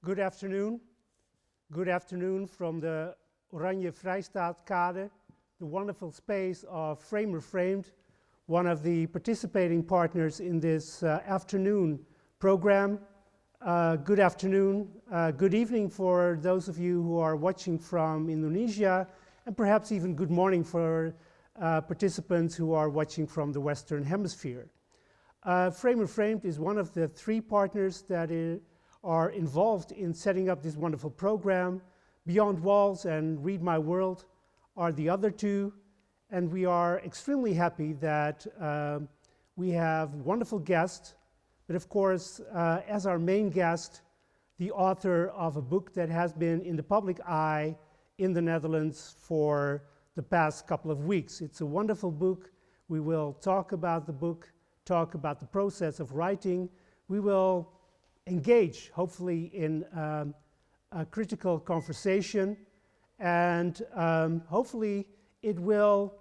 Good afternoon. Good afternoon from the Oranje Vrijstaatkade, the wonderful space of Framer Framed, one of the participating partners in this afternoon program. Good afternoon, good evening for those of you who are watching from Indonesia, and perhaps even good morning for participants who are watching from the Western Hemisphere. Framer Framed is one of the three partners that are involved in setting up this wonderful program. Beyond Walls and Read My World are the other two, and we are extremely happy that we have wonderful guests, but of course, as our main guest, the author of a book that has been in the public eye in the Netherlands for the past couple of weeks. It's a wonderful book. We will talk about the book, talk about the process of writing. We will engage, hopefully, in a critical conversation, and hopefully it will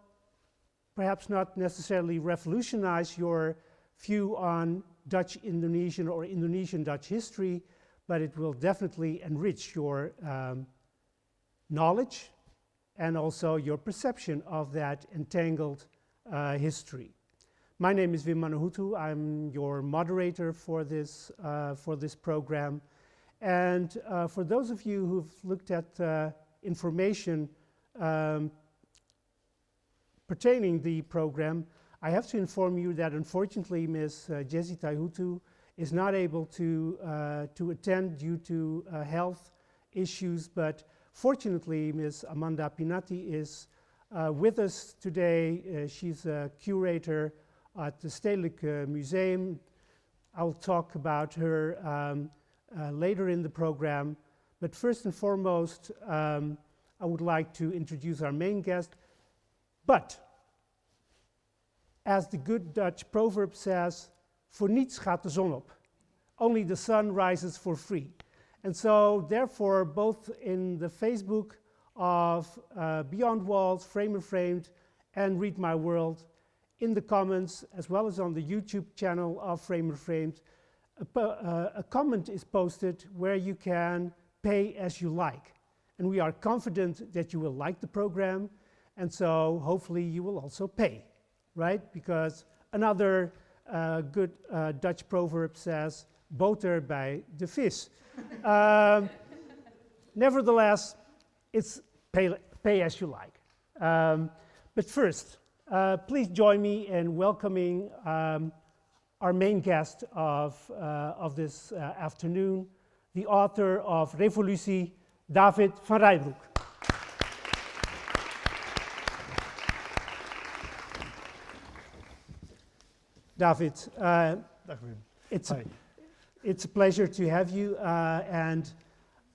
perhaps not necessarily revolutionize your view on Dutch-Indonesian or Indonesian-Dutch history, but it will definitely enrich your knowledge and also your perception of that entangled history. My name is Wim Manuhutu. I'm your moderator for this program. And for those of you who've looked at information pertaining the program, I have to inform you that unfortunately Ms. Jazzy Taihuttu is not able to attend due to health issues, but fortunately Ms. Amanda Pinatih is with us today. She's a curator at the Stedelijk Museum. I'll talk about her later in the program, but first and foremost, I would like to introduce our main guest. But, as the good Dutch proverb says, voor niets gaat de zon op. Only the sun rises for free. And so, therefore, both in the Facebook of Beyond Walls, Framer Framed, and Read My World, in the comments, as well as on the YouTube channel of Framer Framed, a comment is posted where you can pay as you like. And we are confident that you will like the program, and so hopefully you will also pay, right? Because another good Dutch proverb says, boter bij de vis. Nevertheless, it's pay as you like. But first, please join me in welcoming our main guest of this afternoon, the author of REVOLUSI, David Van Reybrouck. David, it's a pleasure to have you, and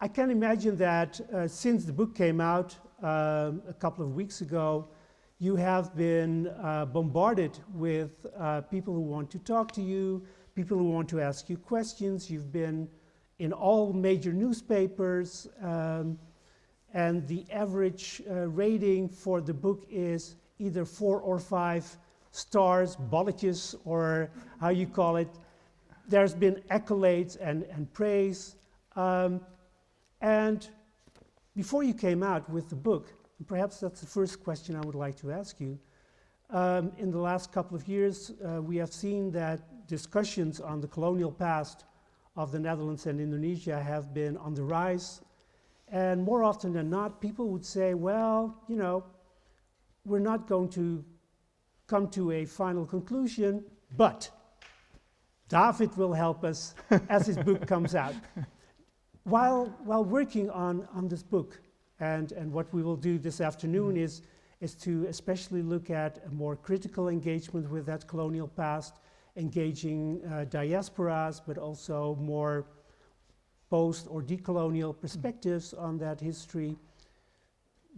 I can imagine that since the book came out a couple of weeks ago, you have been bombarded with people who want to talk to you, people who want to ask you questions. You've been in all major newspapers, and the average rating for the book is either 4 or 5 stars, bolletjes, or how you call it. There's been accolades and praise. And before you came out with the book, and perhaps that's the first question I would like to ask you. In the last couple of years, we have seen that discussions on the colonial past of the Netherlands and Indonesia have been on the rise. And more often than not, people would say, well, you know, we're not going to come to a final conclusion, but David will help us as his book comes out. While working on this book, and what we will do this afternoon is to especially look at a more critical engagement with that colonial past, engaging diasporas, but also more post or decolonial perspectives on that history.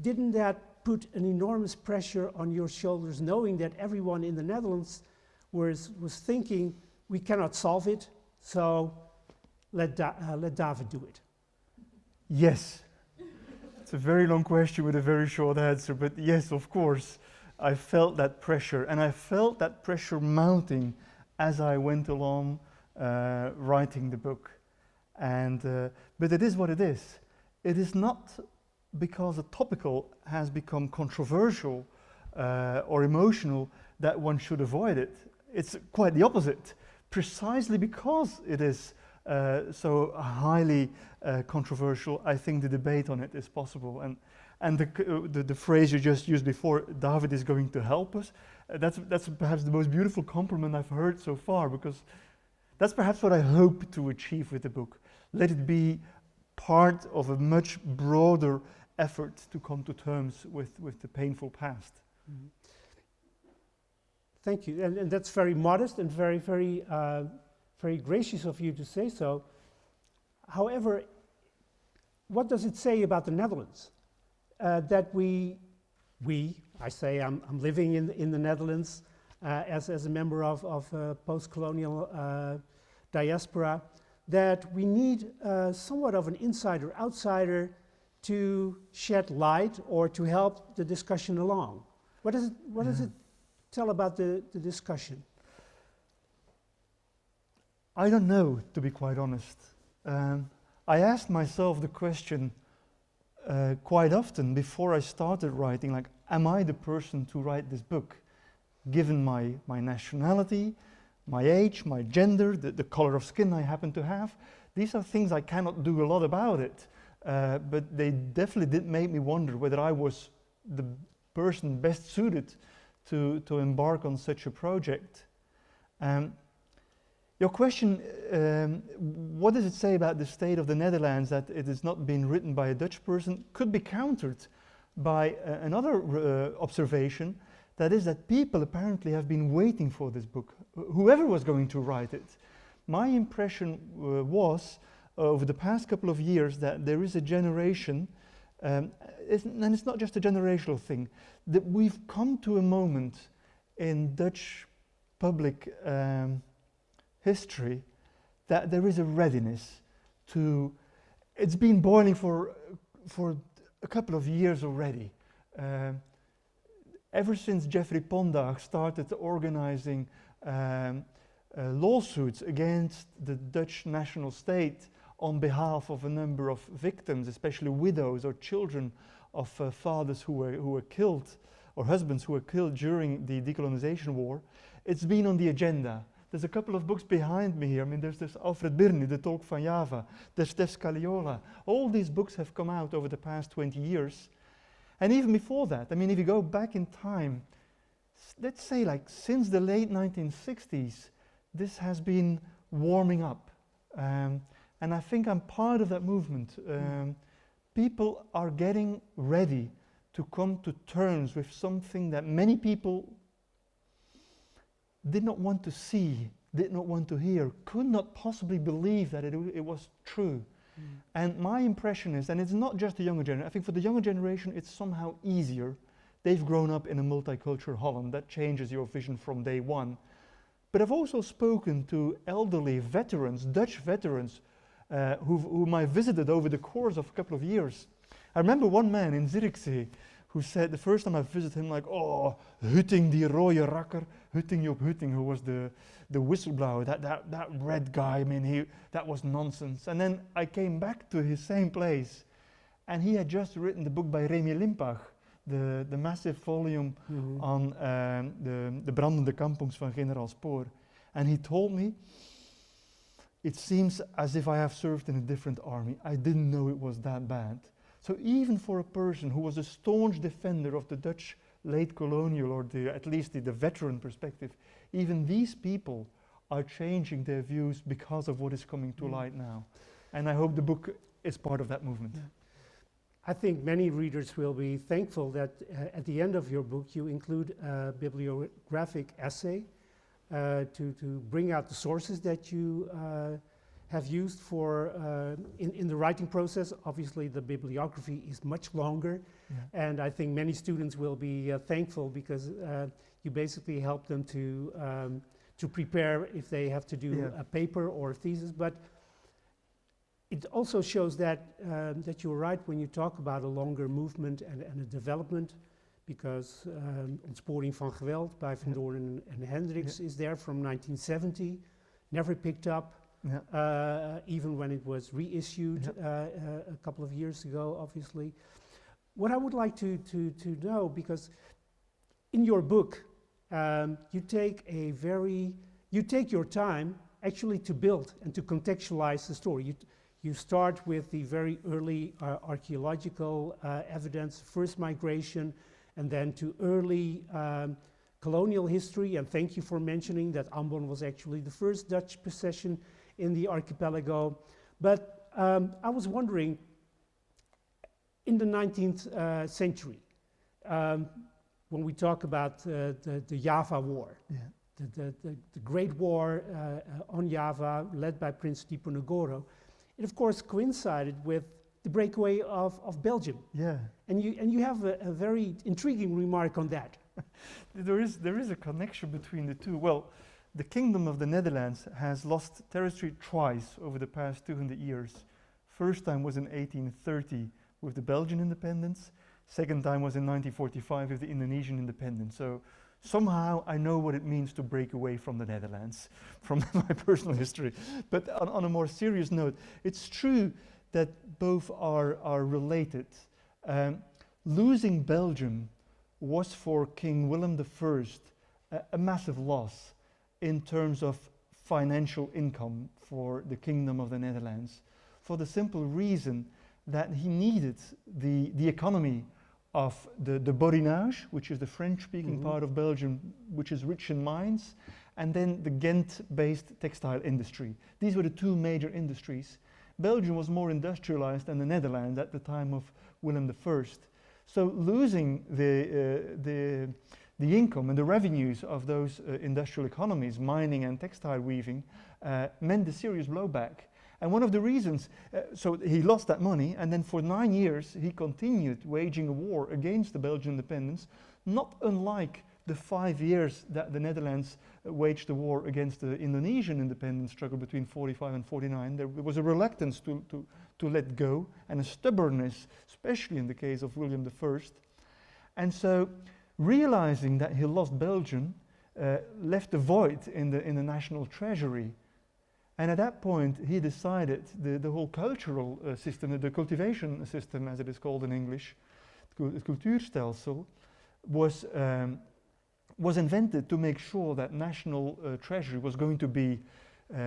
Didn't that put an enormous pressure on your shoulders, knowing that everyone in the Netherlands was thinking, we cannot solve it, so let David do it? Yes. It's a very long question with a very short answer, but yes, of course, I felt that pressure, and I felt that pressure mounting as I went along writing the book. And but it is what it is. It is not because a topical has become controversial or emotional that one should avoid it. It's quite the opposite. Precisely because it is so highly controversial, I think the debate on it is possible. And the phrase you just used before, David is going to help us, that's perhaps the most beautiful compliment I've heard so far, because that's perhaps what I hope to achieve with the book. Let it be part of a much broader effort to come to terms with the painful past. Mm-hmm. Thank you, and that's very modest and very, very, very gracious of you to say so. However, what does it say about the Netherlands? That I say I'm living in the Netherlands as a member of postcolonial diaspora, that we need somewhat of an insider-outsider to shed light or to help the discussion along. What does it tell about the discussion? I don't know, to be quite honest. I asked myself the question quite often before I started writing, like, am I the person to write this book? Given my nationality, my age, my gender, the color of skin I happen to have, these are things I cannot do a lot about it. But they definitely did make me wonder whether I was the person best suited to embark on such a project. Your question, what does it say about the state of the Netherlands that it has not been written by a Dutch person, could be countered by another observation, that is that people apparently have been waiting for this book, whoever was going to write it. My impression was, over the past couple of years, that there is a generation, and it's not just a generational thing, that we've come to a moment in Dutch public history that there is a readiness to, it's been boiling for a couple of years already. Ever since Jeffrey Pondaag started organizing lawsuits against the Dutch national state on behalf of a number of victims, especially widows or children of fathers who were killed, or husbands who were killed during the decolonization war, it's been on the agenda. There's a couple of books behind me here. I mean, there's Alfred Birni, The Tolk van Java, there's Stef Scaliola. All these books have come out over the past 20 years. And even before that, I mean, if you go back in time, let's say like since the late 1960s, this has been warming up. And I think I'm part of that movement. People are getting ready to come to terms with something that many people did not want to see, did not want to hear, could not possibly believe that it was true. And my impression is, and it's not just the younger generation, I think for the younger generation it's somehow easier. They've grown up in a multicultural Holland, that changes your vision from day one. But I've also spoken to elderly veterans, Dutch veterans, whom I visited over the course of a couple of years. I remember one man in Zierikzee who said, the first time I visited him, like, oh, Hutting die rode rakker, Hutting Job Hutting, who was the whistleblower, that red guy, I mean, that was nonsense. And then I came back to his same place, and he had just written the book by Remy Limpach, the massive volume on the brandende kampungs van Generaal Spoor. And he told me, it seems as if I have served in a different army. I didn't know it was that bad. So even for a person who was a staunch defender of the Dutch late colonial, or at least the veteran perspective, even these people are changing their views because of what is coming to light now. And I hope the book is part of that movement. Yeah. I think many readers will be thankful that at the end of your book you include a bibliographic essay to bring out the sources that you have used for in the writing process. Obviously the bibliography is much longer, and I think many students will be thankful because you basically help them to prepare if they have to do a paper or a thesis. But it also shows that that you're right when you talk about a longer movement and a development, because Ontsporing van Geweld by Van Doorn and Hendricks is there from 1970, never picked up. even when it was reissued a couple of years ago, obviously. What I would like to know, because in your book, you take your time actually to build and to contextualize the story. You start with the very early archaeological evidence, first migration, and then to early colonial history. And thank you for mentioning that Ambon was actually the first Dutch possession in the archipelago. But I was wondering, in the 19th century, when we talk about the Java War, the Great War on Java, led by Prince Diponegoro, it of course coincided with the breakaway of Belgium. Yeah. And you have a very intriguing remark on that. There is a connection between the two. Well, the Kingdom of the Netherlands has lost territory twice over the past 200 years. First time was in 1830 with the Belgian independence. Second time was in 1945 with the Indonesian independence. So somehow I know what it means to break away from the Netherlands, from my personal history. But on a more serious note, it's true that both are related. Losing Belgium was for King Willem I a massive loss in terms of financial income for the Kingdom of the Netherlands, for the simple reason that he needed the economy of the Borinage, which is the French-speaking part of Belgium, which is rich in mines, and then the Ghent-based textile industry. These were the two major industries. Belgium was more industrialized than the Netherlands at the time of Willem I. So losing the income and the revenues of those industrial economies, mining and textile weaving, meant a serious blowback. And one of the reasons, so he lost that money, and then for 9 years he continued waging a war against the Belgian independence, not unlike the 5 years that the Netherlands waged the war against the Indonesian independence struggle between 45 and 49. There was a reluctance to let go, and a stubbornness, especially in the case of William I. And so, realizing that he lost Belgium, left a void in the national treasury. And at that point, he decided the whole cultural system, the cultivation system, as it is called in English, het cultuurstelsel, was invented to make sure that national treasury was going to be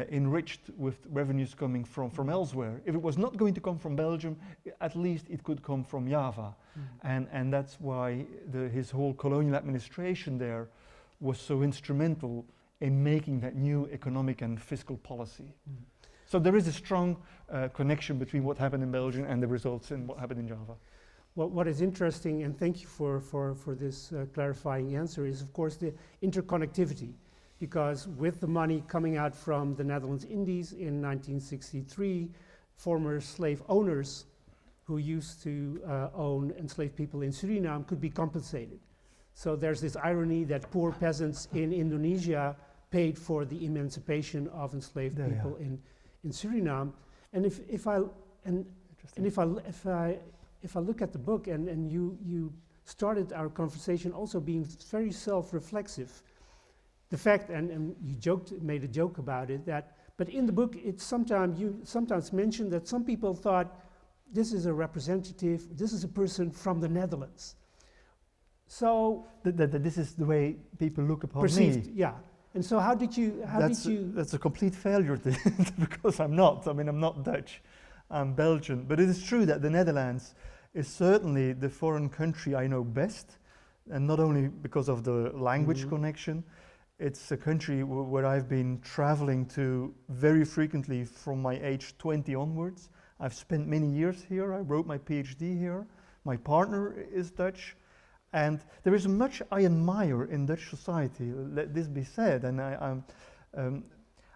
enriched with revenues coming from elsewhere. If it was not going to come from Belgium, at least it could come from Java. And that's why his whole colonial administration there was so instrumental in making that new economic and fiscal policy. So there is a strong connection between what happened in Belgium and the results in what happened in Java. Well, what is interesting, and thank you for this clarifying answer, is of course the interconnectivity. Because with the money coming out from the Netherlands Indies in 1963, former slave owners who used to own enslaved people in Suriname could be compensated. So there's this irony that poor peasants in Indonesia paid for the emancipation of enslaved people in Suriname. And if I look at the book, and you started our conversation also being very self-reflexive. The fact, and you made a joke about it, but in the book you sometimes mention that some people thought this is a representative, this is a person from the Netherlands. So this is the way people look upon perceived, me. yeah. And so how did you? That's a complete failure because I'm not. I mean, I'm not Dutch. I'm Belgian. But it is true that the Netherlands is certainly the foreign country I know best, and not only because of the language connection. It's a country where I've been traveling to very frequently from my age 20 onwards. I've spent many years here. I wrote my PhD here. My partner is Dutch. And there is much I admire in Dutch society, let this be said. And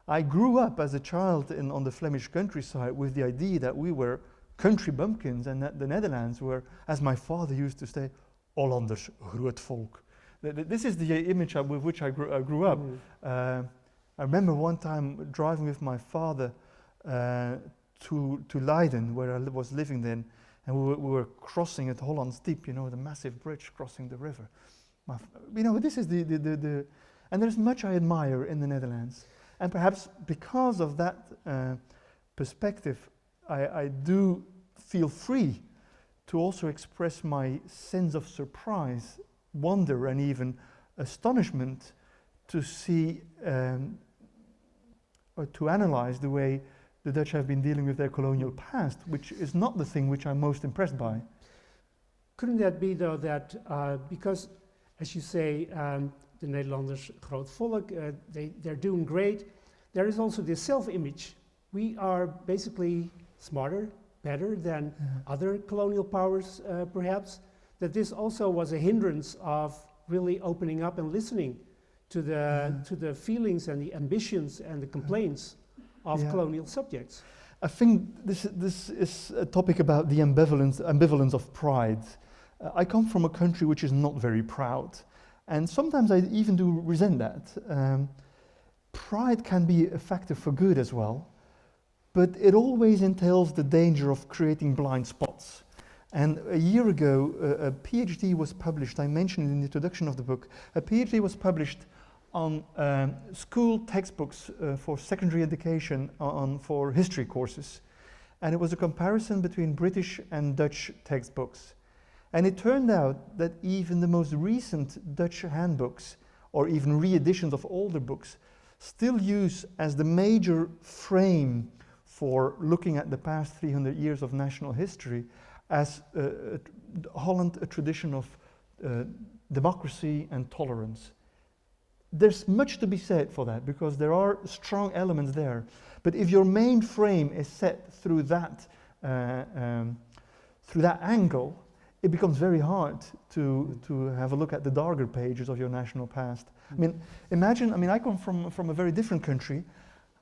I grew up as a child on the Flemish countryside with the idea that we were country bumpkins and that the Netherlands were, as my father used to say, Hollanders, groot volk. This is the image with which I grew up. I remember one time driving with my father to Leiden, where I was living then, and we were crossing at Holland's Diep, the massive bridge crossing the river. This is and there's much I admire in the Netherlands. And perhaps because of that perspective, I do feel free to also express my sense of surprise, wonder, and even astonishment to see or to analyze the way the Dutch have been dealing with their colonial past, which is not the thing which I'm most impressed by. Couldn't that be, though, that because, as you say, the Nederlanders, groot volk, they're doing great, there is also this self-image. We are basically smarter, better than other colonial powers, perhaps, that this also was a hindrance of really opening up and listening to the feelings and the ambitions and the complaints of colonial subjects. I think this is a topic about the ambivalence of pride. I come from a country which is not very proud, and sometimes I even do resent that. Pride can be a factor for good as well, but it always entails the danger of creating blind spots. And a year ago, a PhD was published, I mentioned in the introduction of the book, a PhD was published on school textbooks for secondary education for history courses. And it was a comparison between British and Dutch textbooks. And it turned out that even the most recent Dutch handbooks, or even re-editions of older books, still use as the major frame for looking at the past 300 years of national history as Holland a tradition of democracy and tolerance. There's much to be said for that, because there are strong elements there. But if your main frame is set through that angle, it becomes very hard to have a look at the darker pages of your national past. I mean, imagine, I come from a very different country.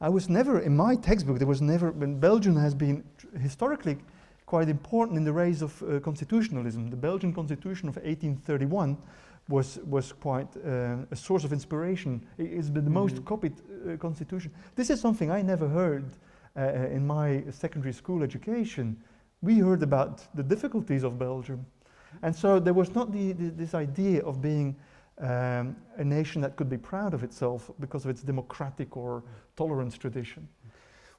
I was never, in my textbook, there was never, when Belgium has been historically quite important in the rise of constitutionalism. The Belgian Constitution of 1831 was quite a source of inspiration. It's been the most copied constitution. This is something I never heard in my secondary school education. We heard about the difficulties of Belgium. And so there was not this idea of being a nation that could be proud of itself because of its democratic or tolerance tradition.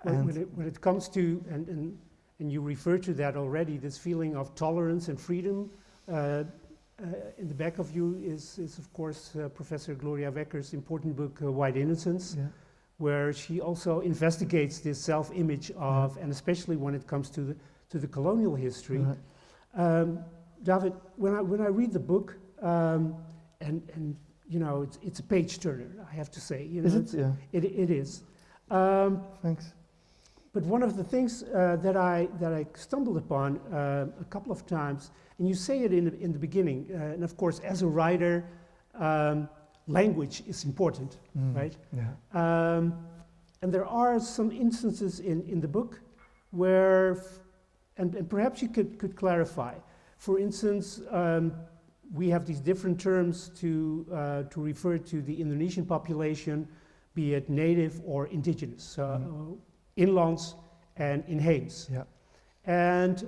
When it comes to, and you refer to that already, this feeling of tolerance and freedom, in the back of you is of course Professor Gloria Wecker's important book, White Innocence, where she also investigates this self-image of, and especially when it comes to the colonial history. David, when I read the book, and you know, it's a page turner, I have to say. You know, is it? Yeah. It is. Thanks. But one of the things that I stumbled upon a couple of times, and you say it in the beginning, and of course, as a writer, language is important, right? Yeah. And there are some instances in the book where, and perhaps you could clarify. For instance, we have these different terms to refer to the Indonesian population, be it native or indigenous, inlands and inheems. Yeah. And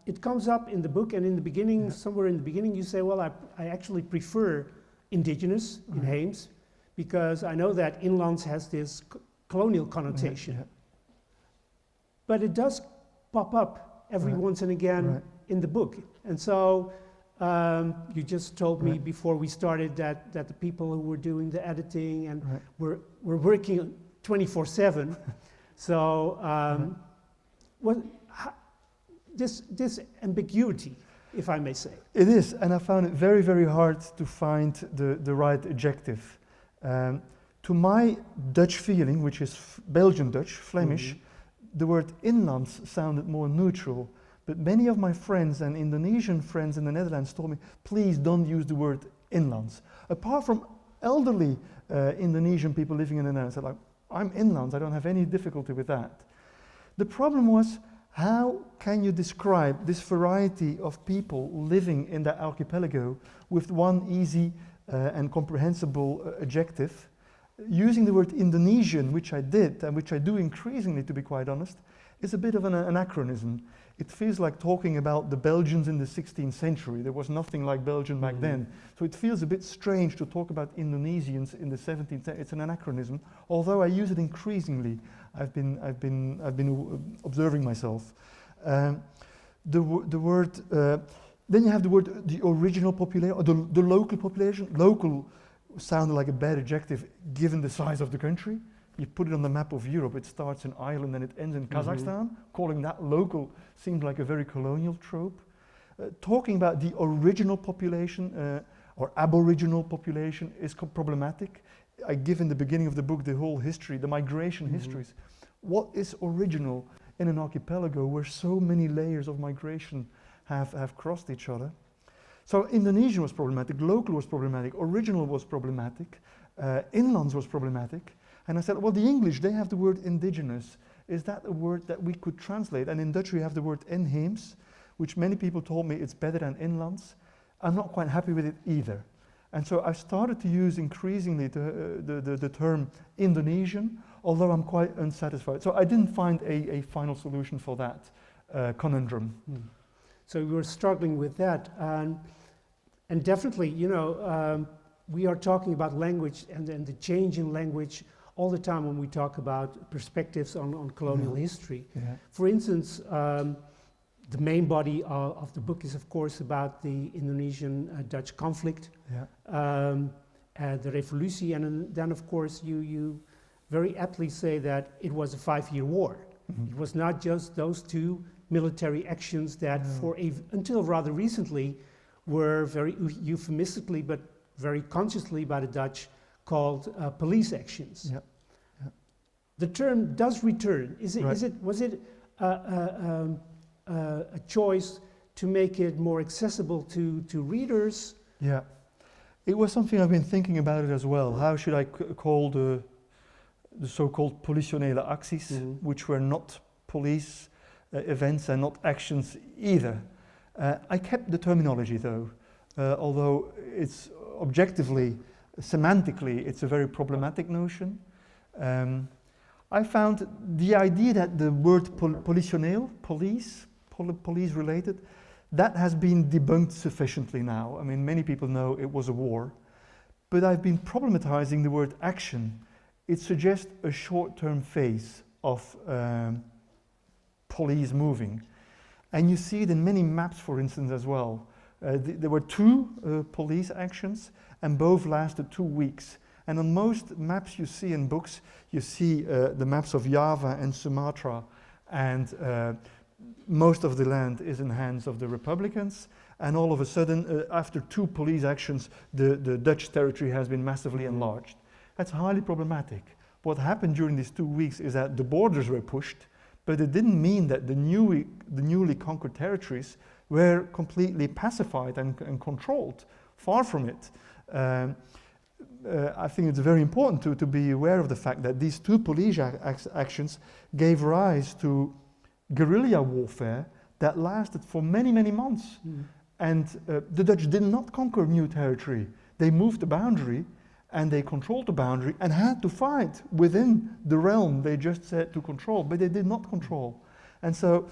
it comes up in the book, and in the beginning, somewhere in the beginning, you say, well, I actually prefer indigenous, inheems, because I know that inlands has this colonial connotation. But it does pop up every once and again in the book. And so you just told me before we started that the people who were doing the editing and were working 24/7. So this ambiguity, if I may say. It is, and I found it very, very hard to find the right adjective. To my Dutch feeling, which is Belgian Dutch, Flemish, the word inlands sounded more neutral. But many of my friends and Indonesian friends in the Netherlands told me, please don't use the word inlands. Apart from elderly Indonesian people living in the Netherlands, they're like, I'm inlands, I don't have any difficulty with that. The problem was, how can you describe this variety of people living in that archipelago with one easy and comprehensible adjective? Using the word Indonesian, which I did, and which I do increasingly, to be quite honest, is a bit of an anachronism. It feels like talking about the Belgians in the 16th century. There was nothing like Belgium back then. So it feels a bit strange to talk about Indonesians in the 17th century. It's an anachronism, although I use it increasingly. I've been observing myself. The word, then you have the word the original population, or the local population. Local sounded like a bad adjective given the size of the country. You put it on the map of Europe, it starts in Ireland and it ends in Kazakhstan. Calling that local seemed like a very colonial trope. Talking about the original population or aboriginal population is problematic. I give in the beginning of the book the whole history, the migration histories. What is original in an archipelago where so many layers of migration have crossed each other? So Indonesian was problematic, local was problematic, original was problematic, inlands was problematic. And I said, well, the English, they have the word indigenous. Is that a word that we could translate? And in Dutch we have the word inheems, which many people told me it's better than inlands. I'm not quite happy with it either. And so I started to use increasingly the term Indonesian, although I'm quite unsatisfied. So I didn't find a final solution for that conundrum. So we were struggling with that. And definitely, you know, we are talking about language and the change in language all the time when we talk about perspectives on colonial history. For instance, the main body of the book is, of course, about the Indonesian-Dutch conflict, the REVOLUSI, and then, of course, you very aptly say that it was a 5-year war. It was not just those two military actions that until rather recently were very euphemistically but very consciously by the Dutch called police actions. The term does return. Was it a choice to make it more accessible to readers? Yeah, it was something I've been thinking about it as well. How should I call the so-called politionele acties, which were not police events and not actions either. I kept the terminology though, although it's objectively, semantically, it's a very problematic notion. I found the idea that the word politioneel, police related, that has been debunked sufficiently now. I mean, many people know it was a war, but I've been problematizing the word action. It suggests a short-term phase of police moving. And you see it in many maps, for instance, as well. There were two police actions, and both lasted 2 weeks. And on most maps you see in books, you see the maps of Java and Sumatra, and most of the land is in hands of the Republicans. And all of a sudden, after 2 police actions, the Dutch territory has been massively enlarged. That's highly problematic. What happened during these 2 weeks is that the borders were pushed, but it didn't mean that the newly conquered territories were completely pacified and controlled. Far from it. I think it's very important to be aware of the fact that these 2 police actions gave rise to guerrilla warfare that lasted for many, many months. And the Dutch did not conquer new territory. They moved the boundary and they controlled the boundary and had to fight within the realm they just said to control, but they did not control. And so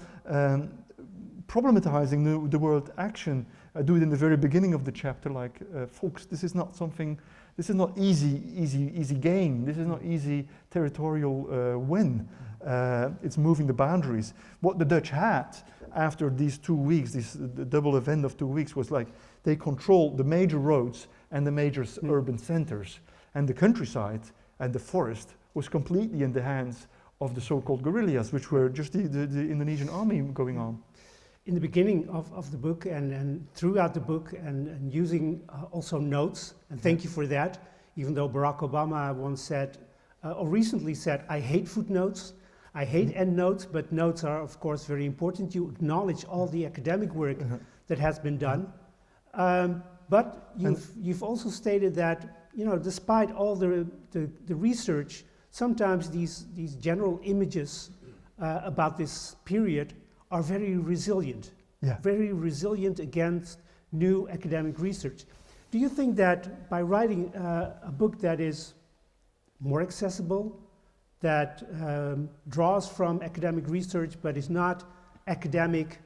problematizing the word action, I do it in the very beginning of the chapter, like, folks, this is not something, this is not easy gain, this is not easy territorial win. It's moving the boundaries. What the Dutch had after these 2 weeks, the double event of 2 weeks, was like they controlled the major roads and the major urban centers, and the countryside and the forest was completely in the hands of the so-called guerrillas, which were just the Indonesian army going on. In the beginning of the book and throughout the book and using also notes, and thank you for that, even though Barack Obama once said, or recently said, I hate footnotes, I hate endnotes, but notes are of course very important. You acknowledge all the academic work that has been done. But you've also stated that, you know, despite all the research, sometimes these general images about this period are very resilient, very resilient against new academic research. Do you think that by writing a book that is more accessible, that draws from academic research but is not academic,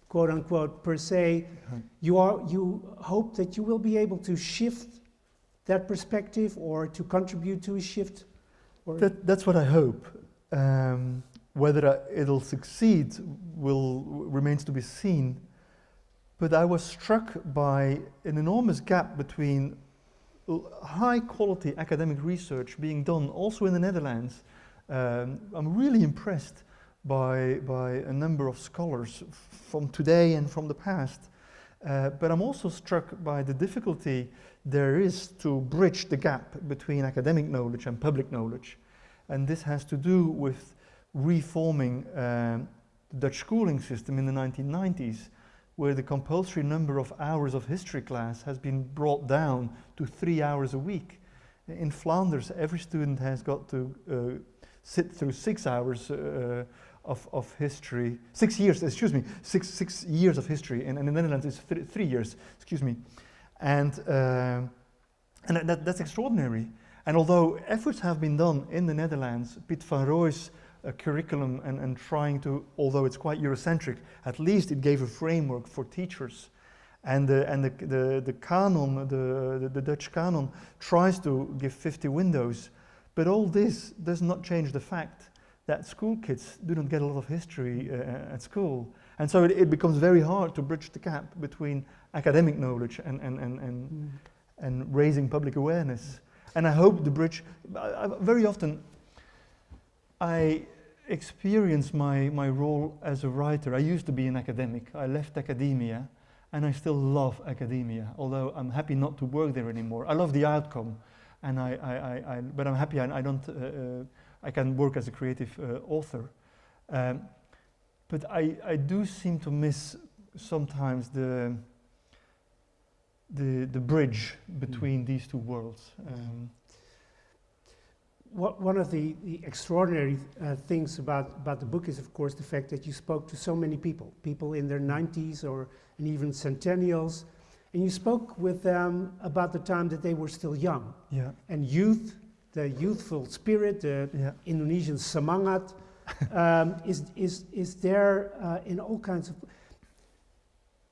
quote unquote, per se. You hope that you will be able to shift that perspective or to contribute to a shift? Or That's what I hope. Whether it'll succeed remains to be seen. But I was struck by an enormous gap between high quality academic research being done also in the Netherlands. I'm really impressed by a number of scholars from today and from the past. But I'm also struck by the difficulty there is to bridge the gap between academic knowledge and public knowledge. And this has to do with reforming the Dutch schooling system in the 1990s, where the compulsory number of hours of history class has been brought down to 3 hours a week. In Flanders, every student has got to sit through 6 hours of history, 6 years, excuse me, six years of history, and in the Netherlands it's 3 years, excuse me. And that's extraordinary. And although efforts have been done in the Netherlands, Piet van Rooij's curriculum and trying to, although it's quite Eurocentric, at least it gave a framework for teachers. And the canon, the Dutch canon, tries to give 50 windows. But all this does not change the fact that school kids do not get a lot of history at school. And so it becomes very hard to bridge the gap between academic knowledge and raising public awareness. And I hope the bridge, very often I experience my role as a writer. I used to be an academic. I left academia, and I still love academia, although I'm happy not to work there anymore. I love the outcome, and but I'm happy I can work as a creative author. But I do seem to miss sometimes the bridge between these two worlds. One of the extraordinary things about the book is, of course, the fact that you spoke to so many people in their 90s and even centennials, and you spoke with them about the time that they were still young. Yeah. And youth, the youthful spirit, the Indonesian semangat, is there in all kinds of.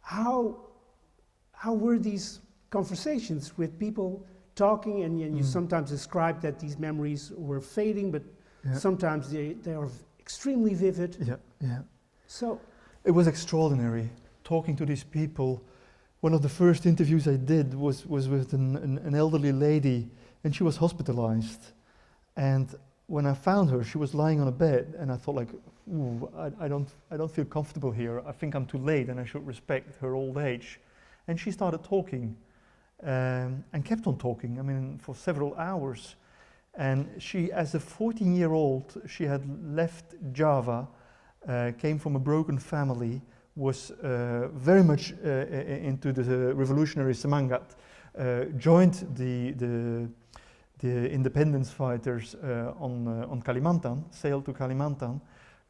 How were these conversations with people talking, and you sometimes describe that these memories were fading, but sometimes they are extremely vivid. Yeah. So it was extraordinary talking to these people. One of the first interviews I did was with an elderly lady, and she was hospitalized. And when I found her, she was lying on a bed, and I thought, like, ooh, I don't feel comfortable here. I think I'm too late, and I should respect her old age. And she started talking. And kept on talking, I mean, for several hours. And she, as a 14-year-old, she had left Java, came from a broken family, was very much into the revolutionary semangat, joined the independence fighters on Kalimantan, sailed to Kalimantan,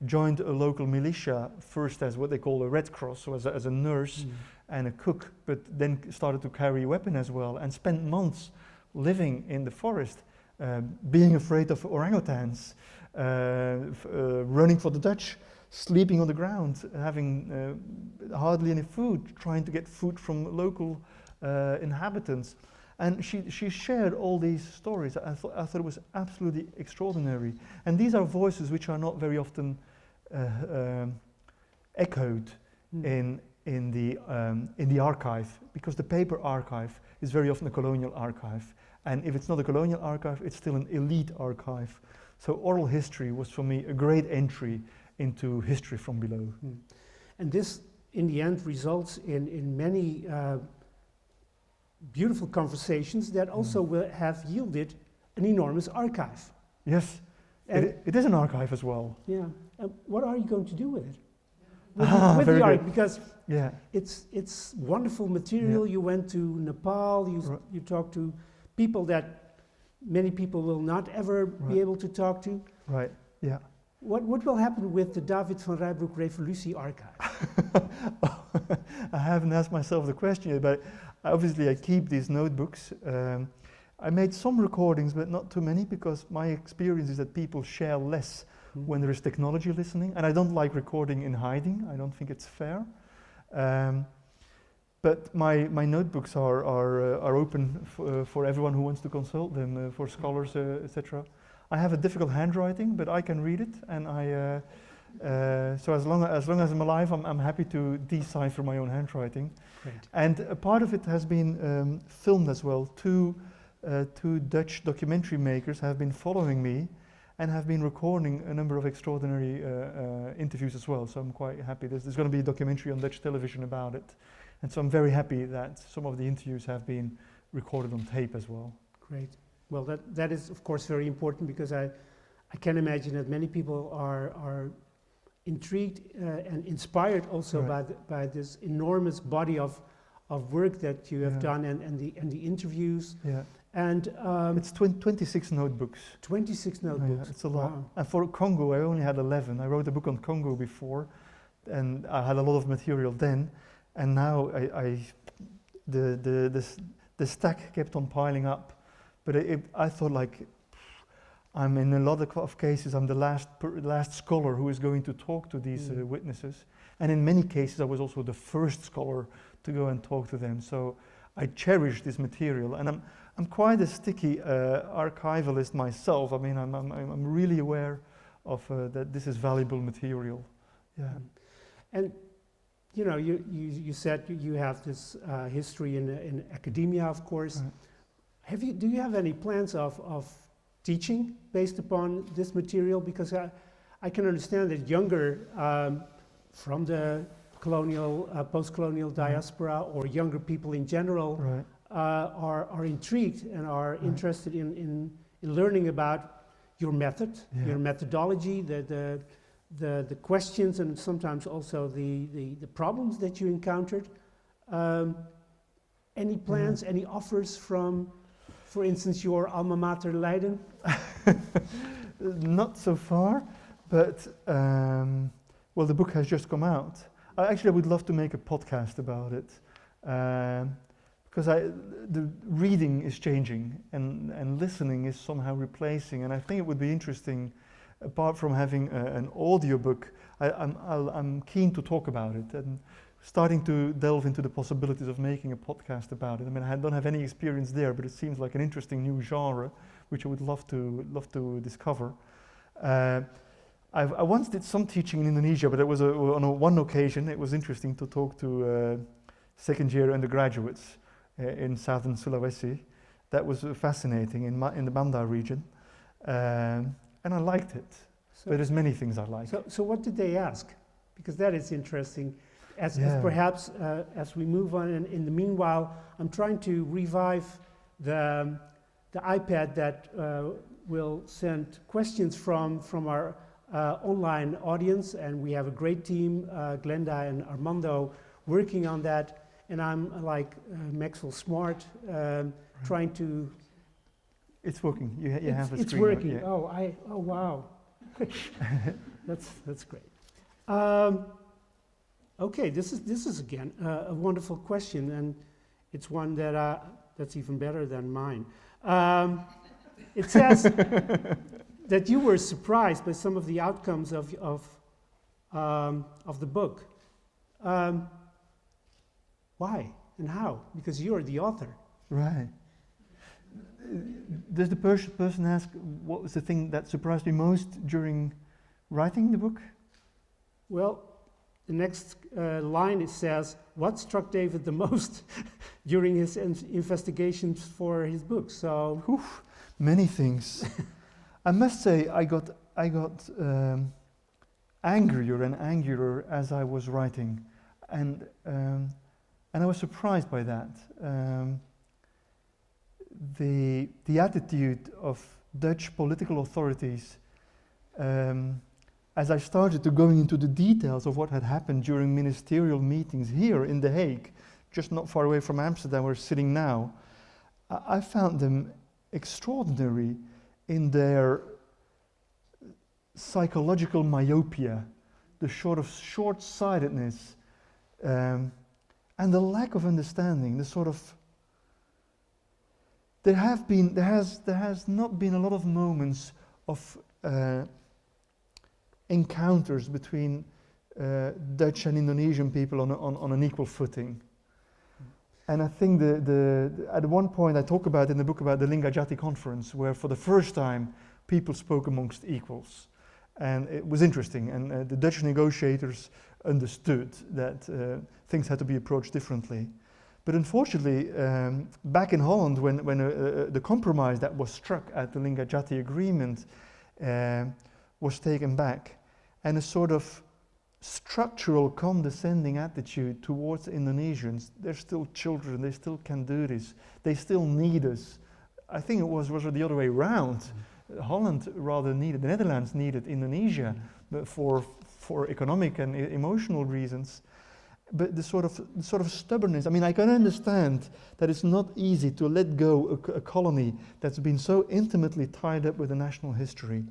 joined a local militia, first as what they call a Red Cross, so as a nurse and a cook, but then started to carry a weapon as well, and spent months living in the forest, being afraid of orangutans, running for the Dutch, sleeping on the ground, having hardly any food, trying to get food from local inhabitants. And she shared all these stories. I thought it was absolutely extraordinary. And these are voices which are not very often echoed in the archive, because the paper archive is very often a colonial archive. And if it's not a colonial archive, it's still an elite archive. So oral history was for me a great entry into history from below. And this, in the end, results in many beautiful conversations that also will have yielded an enormous archive. Yes, it is an archive as well. Yeah. What are you going to do with it? With the good. archive, because yeah, it's wonderful material. You went to Nepal. You talked to people that many people will not ever be able to talk to. Right. Yeah. What will happen with the David Van Reybrouck REVOLUSI archive? I haven't asked myself the question yet, but obviously I keep these notebooks. I made some recordings, but not too many, because my experience is that people share less when there is technology listening, and I don't like recording in hiding. I don't think it's fair. But my notebooks are open for everyone who wants to consult them, for scholars, etc. I have a difficult handwriting, but I can read it, and so as long as I'm alive, I'm happy to decipher my own handwriting. Great. And a part of it has been filmed as well. Two Dutch documentary makers have been following me and have been recording a number of extraordinary interviews as well. So I'm quite happy. There's going to be a documentary on Dutch television about it. And so I'm very happy that some of the interviews have been recorded on tape as well. Great. Well, that is, of course, very important, because I can imagine that many people are intrigued and inspired also by this enormous body of work that you have done, and the interviews. Yeah. And it's 26 notebooks. 26 notebooks. Yeah, it's a lot. Wow. And for Congo, I only had 11. I wrote a book on Congo before, and I had a lot of material then. And now the stack kept on piling up. But I thought, like, I'm in a lot of cases, I'm the last scholar who is going to talk to these witnesses. And in many cases, I was also the first scholar to go and talk to them. So I cherish this material, and I'm quite a sticky archivalist myself. I mean, I'm really aware of that this is valuable material. Yeah. And you know, you said you have this history in academia, of course. Right. Do you have any plans of teaching based upon this material? Because I can understand that younger from the colonial, post-colonial diaspora, or younger people in general, are intrigued and are interested in learning about your method, your methodology, the questions, and sometimes also the problems that you encountered. Any plans, any offers from, for instance, your alma mater Leiden? Not so far, but well, the book has just come out. Actually, I would love to make a podcast about it, because the reading is changing and listening is somehow replacing, and I think it would be interesting. Apart from having an audiobook, I'm keen to talk about it and starting to delve into the possibilities of making a podcast about it. I mean, I don't have any experience there, but it seems like an interesting new genre, which I would love to discover. I once did some teaching in Indonesia, but it was on one occasion. It was interesting to talk to second-year undergraduates in southern Sulawesi. That was fascinating in the Banda region. And I liked it. But there's many things I like. So what did they ask? Because that is interesting. As perhaps as we move on, and in the meanwhile, I'm trying to revive the iPad that will send questions from our online audience, and we have a great team, Glenda and Armando, working on that. And I'm like Maxwell Smart, trying to. It's working. You have a screen. It's working. Oh wow. That's great. Okay, this is again a wonderful question, and it's one that's even better than mine. It says that you were surprised by some of the outcomes of the book. Why and how? Because you're the author. Right. Does the person ask what was the thing that surprised me most during writing the book? Well, the next line, it says, what struck David the most during his investigations for his book? So, many things. I must say, I got angrier and angrier as I was writing, and I was surprised by that. The attitude of Dutch political authorities, as I started to going into the details of what had happened during ministerial meetings here in The Hague, just not far away from Amsterdam, where we're sitting now, I found them extraordinary in their psychological myopia, the sort of short-sightedness, and the lack of understanding, the sort of there has not been a lot of moments of encounters between Dutch and Indonesian people on an equal footing. And I think at one point I talk about in the book about the Linggadjati conference, where for the first time people spoke amongst equals. And it was interesting, and the Dutch negotiators understood that things had to be approached differently. But unfortunately, back in Holland, when the compromise that was struck at the Linggadjati agreement was taken back, and a sort of structural condescending attitude towards Indonesians, they're still children, they still can do this, they still need us. I think it was the other way around. Holland rather needed, the Netherlands needed Indonesia for economic and emotional reasons. But the sort of stubbornness, I mean, I can understand that it's not easy to let go a colony that's been so intimately tied up with the national history.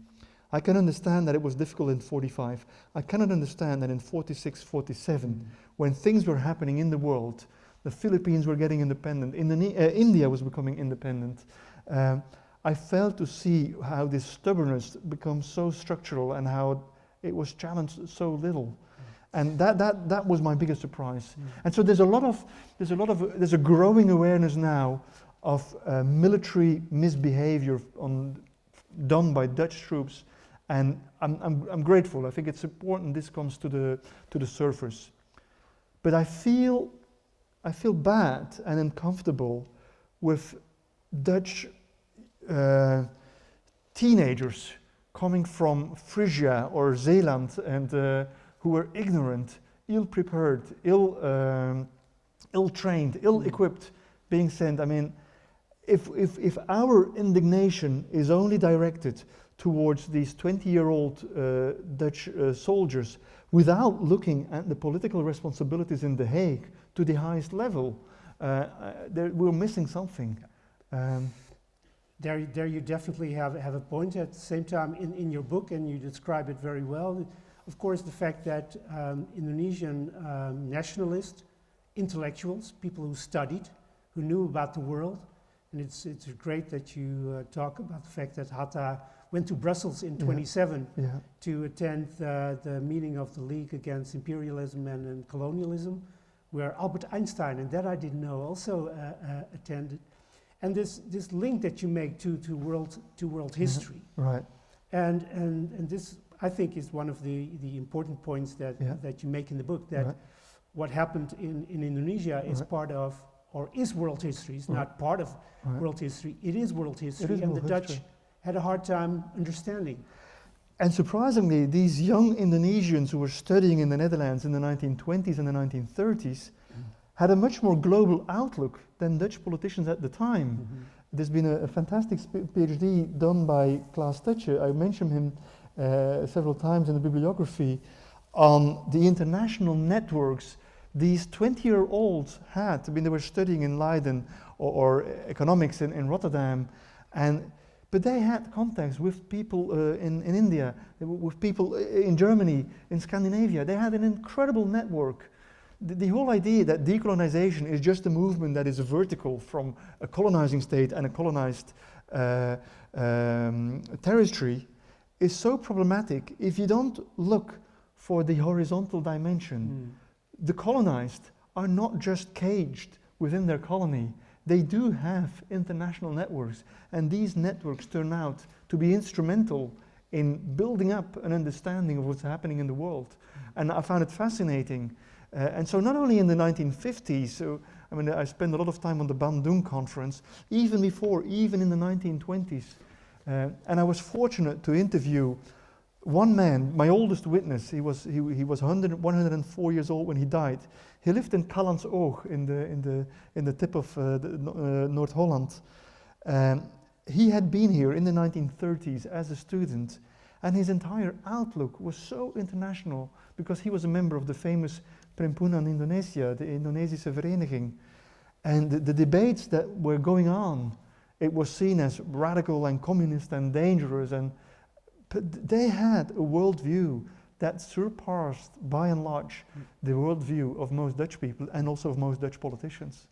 I can understand that it was difficult in 45. I cannot understand that in 46, 47, when things were happening in the world, the Philippines were getting independent, India was becoming independent. I failed to see how this stubbornness becomes so structural and how it was challenged so little. And that was my biggest surprise. And so there's a growing awareness now of military misbehavior done by Dutch troops, and I'm grateful. I think it's important this comes to the surface. But I feel bad and uncomfortable with Dutch teenagers coming from Frisia or Zeeland and who were ignorant, ill-prepared, ill-trained, ill-equipped, being sent. I mean, if our indignation is only directed towards these 20-year-old Dutch soldiers without looking at the political responsibilities in The Hague to the highest level, we're missing something. There you definitely have a point. At the same time, in your book, and you describe it very well, of course, the fact that Indonesian nationalist intellectuals, people who studied, who knew about the world, and it's great that you talk about the fact that Hatta went to Brussels in 27 to attend the meeting of the League Against Imperialism and Colonialism, where Albert Einstein, and that I didn't know, also attended. And this link that you make to world history, right? And this, I think, is one of the important points that you make in the book, that what happened in Indonesia is part of, or is world history. It's not part of world history. It is world history, and the Dutch had a hard time understanding. And surprisingly, these young Indonesians who were studying in the Netherlands in the 1920s and the 1930s had a much more global outlook than Dutch politicians at the time. There's been a fantastic PhD done by Klaas Tutsche. I mentioned him several times in the bibliography on the international networks these 20-year-olds had. I mean, they were studying in Leiden or economics in Rotterdam, but they had contacts with people in India, with people in Germany, in Scandinavia. They had an incredible network. The whole idea that decolonization is just a movement that is vertical from a colonizing state and a colonized territory is so problematic if you don't look for the horizontal dimension. The colonized are not just caged within their colony. They do have international networks, and these networks turn out to be instrumental in building up an understanding of what's happening in the world. And I found it fascinating. And so not only in the 1950s, so I mean, I spent a lot of time on the Bandung conference, even before, even in the 1920s. And I was fortunate to interview one man, my oldest witness. He was 104 years old when he died. He lived in Callans Oog in the tip of North Holland. He had been here in the 1930s as a student, and his entire outlook was so international because he was a member of the famous Perhimpunan Indonesia, the Indonesische Vereniging. And the debates that were going on, it was seen as radical and communist and dangerous, but they had a worldview that surpassed, by and large, the worldview of most Dutch people and also of most Dutch politicians.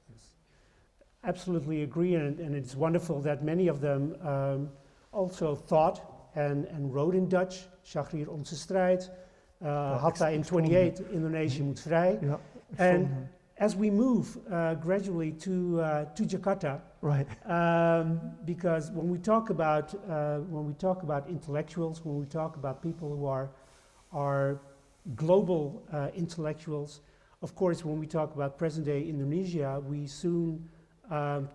absolutely agree, and it's wonderful that many of them also thought and wrote in Dutch. Shahrir onze strijd, Hatta in 28, Indonesië moet vrij. Yeah. And as we move gradually to Jakarta, Right. because when we talk about intellectuals, when we talk about people who are global intellectuals, of course, when we talk about present-day Indonesia, we soon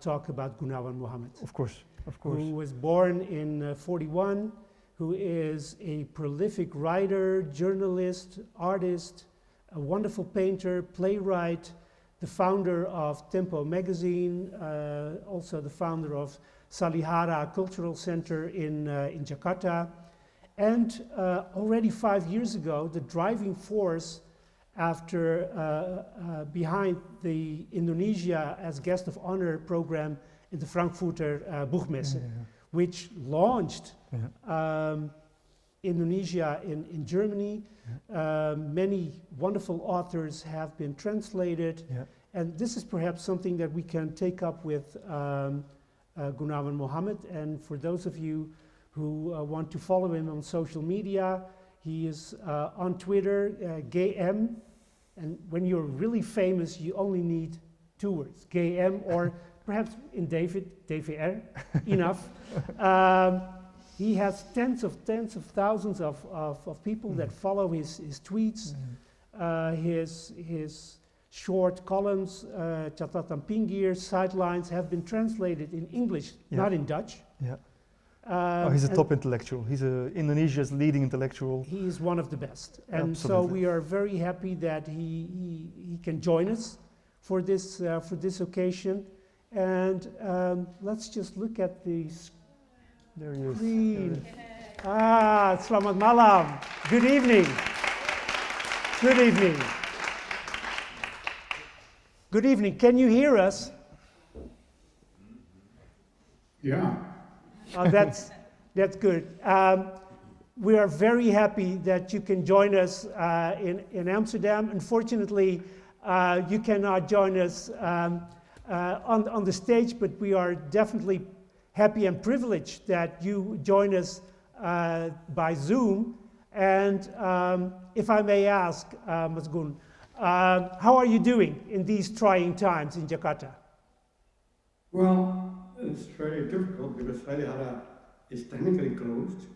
talk about Goenawan Mohamad. Of course. Who was born in 41, who is a prolific writer, journalist, artist, a wonderful painter, playwright, the founder of Tempo magazine, also the founder of Salihara Cultural Center in Jakarta. And already 5 years ago, the driving force after behind the Indonesia as guest of honor program in the Frankfurter Buchmesse, which launched Indonesia in Germany. Many wonderful authors have been translated, and this is perhaps something that we can take up with Goenawan Mohamad. And for those of you who want to follow him on social media, he is on Twitter, GM, and when you're really famous, you only need 2 words, GM, or perhaps in David, DVR, enough. He has tens of thousands of people that follow his tweets, his short columns, catatan pinggir, sidelines have been translated in English, not in Dutch. He's a top intellectual. He's Indonesia's leading intellectual. He is one of the best. And Absolutely. so we are very happy that he can join us for this occasion. And let's just look at the There he is. screen. Selamat malam. Good evening. Good evening. Good evening. Can you hear us? Yeah. That's good. We are very happy that you can join us in Amsterdam. Unfortunately, you cannot join us on the stage, but we are definitely happy and privileged that you join us by Zoom. And if I may ask, Mas Gun, how are you doing in these trying times in Jakarta? Well, it's very difficult because Salihara is technically closed,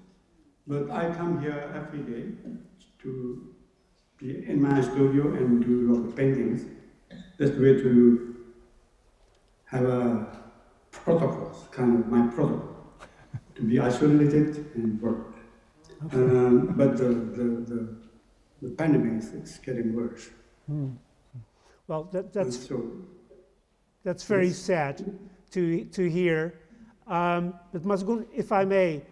but I come here every day to be in my studio and do a lot of paintings. That's the way to have a protocol, kind of my protocol, to be isolated and work. Okay. But the pandemic is getting worse. Well, that's very sad to hear. But Masgun, if I may,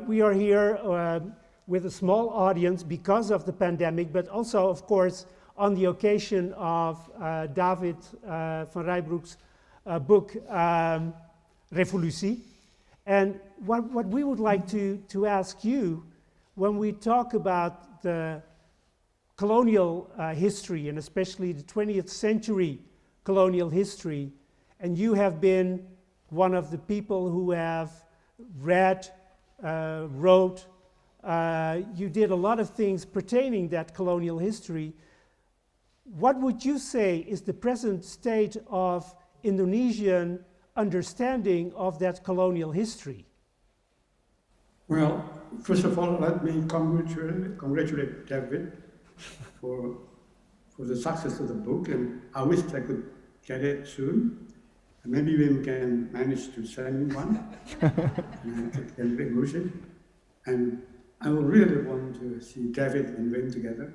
we are here with a small audience because of the pandemic, but also, of course, on the occasion of David Van Reybrouck's book, REVOLUSI. And what we would like to ask you, when we talk about the colonial history, and especially the 20th century colonial history, and you have been one of the people who have read, wrote, you did a lot of things pertaining that colonial history. What would you say is the present state of Indonesian understanding of that colonial history? Well, first of all, let me congratulate David for the success of the book, and I wish I could get it soon. And maybe we can manage to send me one and I can produce it. And I would really want to see David and Wim together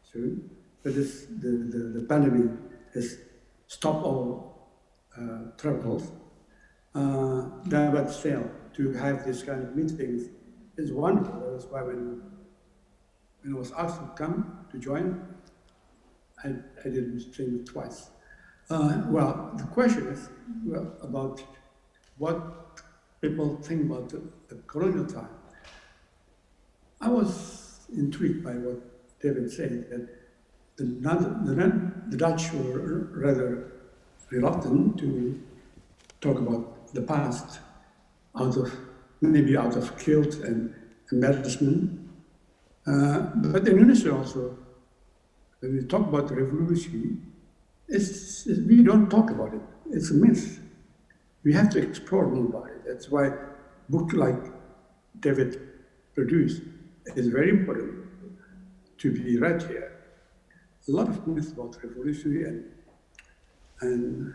soon. But the pandemic has stopped all troubles. But still, to have this kind of meetings is wonderful. That's why when I was asked to come to join, I did stream it twice. Well, the question is about what people think about the colonial time. I was intrigued by what David said, that the Dutch were rather reluctant to talk about the past maybe out of guilt and embarrassment. But in Indonesia also, when we talk about revolution, we don't talk about it. It's a myth. We have to explore more about it. That's why books like David produced is very important to be read here. A lot of myths about revolution and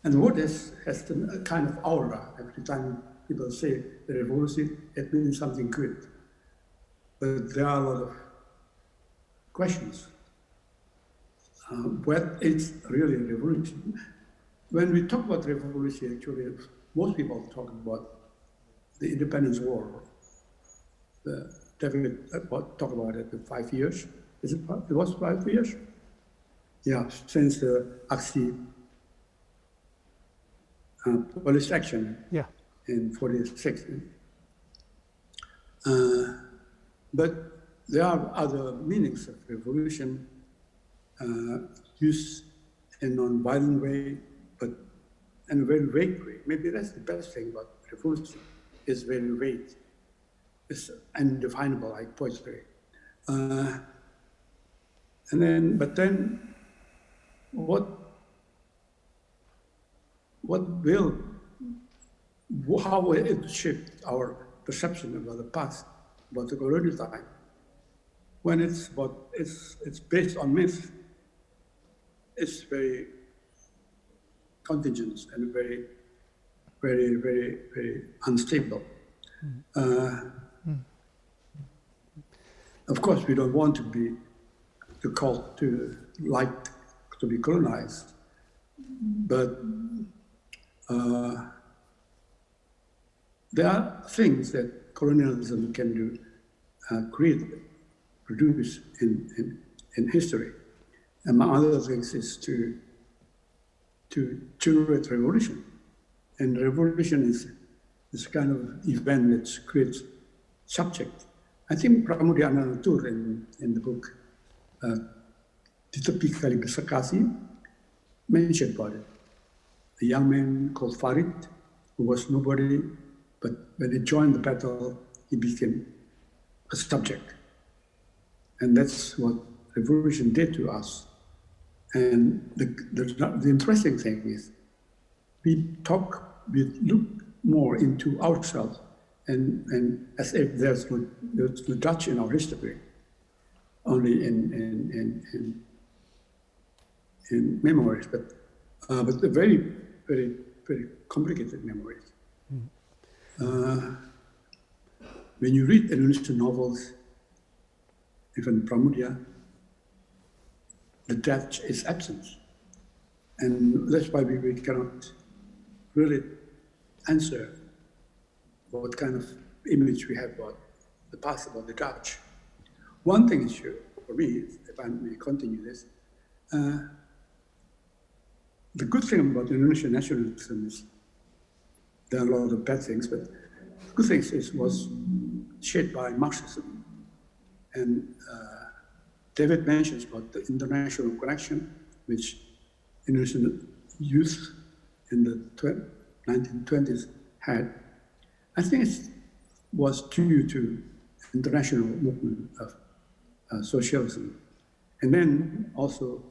the word has a kind of aura. Every time people say the revolution, it means something good. But there are a lot of questions. What is really a revolution? When we talk about revolution, actually, most people talk about the independence war. David talked about it in 5 years. It was 5 years? Yeah, since the Aksi police action in 46. But there are other meanings of revolution used in a non-violent way, but in a very vague way. Maybe that's the best thing about revolution, it's very vague. It's undefinable, like poetry. But then, how will it shift our perception about the past, about the colonial time? When it's based on myth, it's very contingent and very, very, very, very unstable. Of course, we don't want to be the cult to be colonized, but there are things that colonialism can do, produce in history. Among other things is to generate revolution. And revolution is a kind of event that creates subject. I think Pramudia Ananatur in the book, Tetapi Kali Bersekasi, mentioned about it. A young man called Farid, who was nobody, but when he joined the battle, he became a subject. And that's what revolution did to us. And the interesting thing is, we look more into ourselves, and as if there's no Dutch in our history, only in memories, but the very, very, very complicated memories. When you read Indonesian novels, even Pramudia, the Dutch is absent. And that's why we cannot really answer what kind of image we have about the past, about the Dutch. One thing is sure, for me, if I may continue this, the good thing about Indonesian nationalism is there are a lot of bad things, but the good thing is it was shaped by Marxism. And David mentions about the international connection, which Indonesian youth in the 1920s had. I think it was due to international movement of socialism. And then also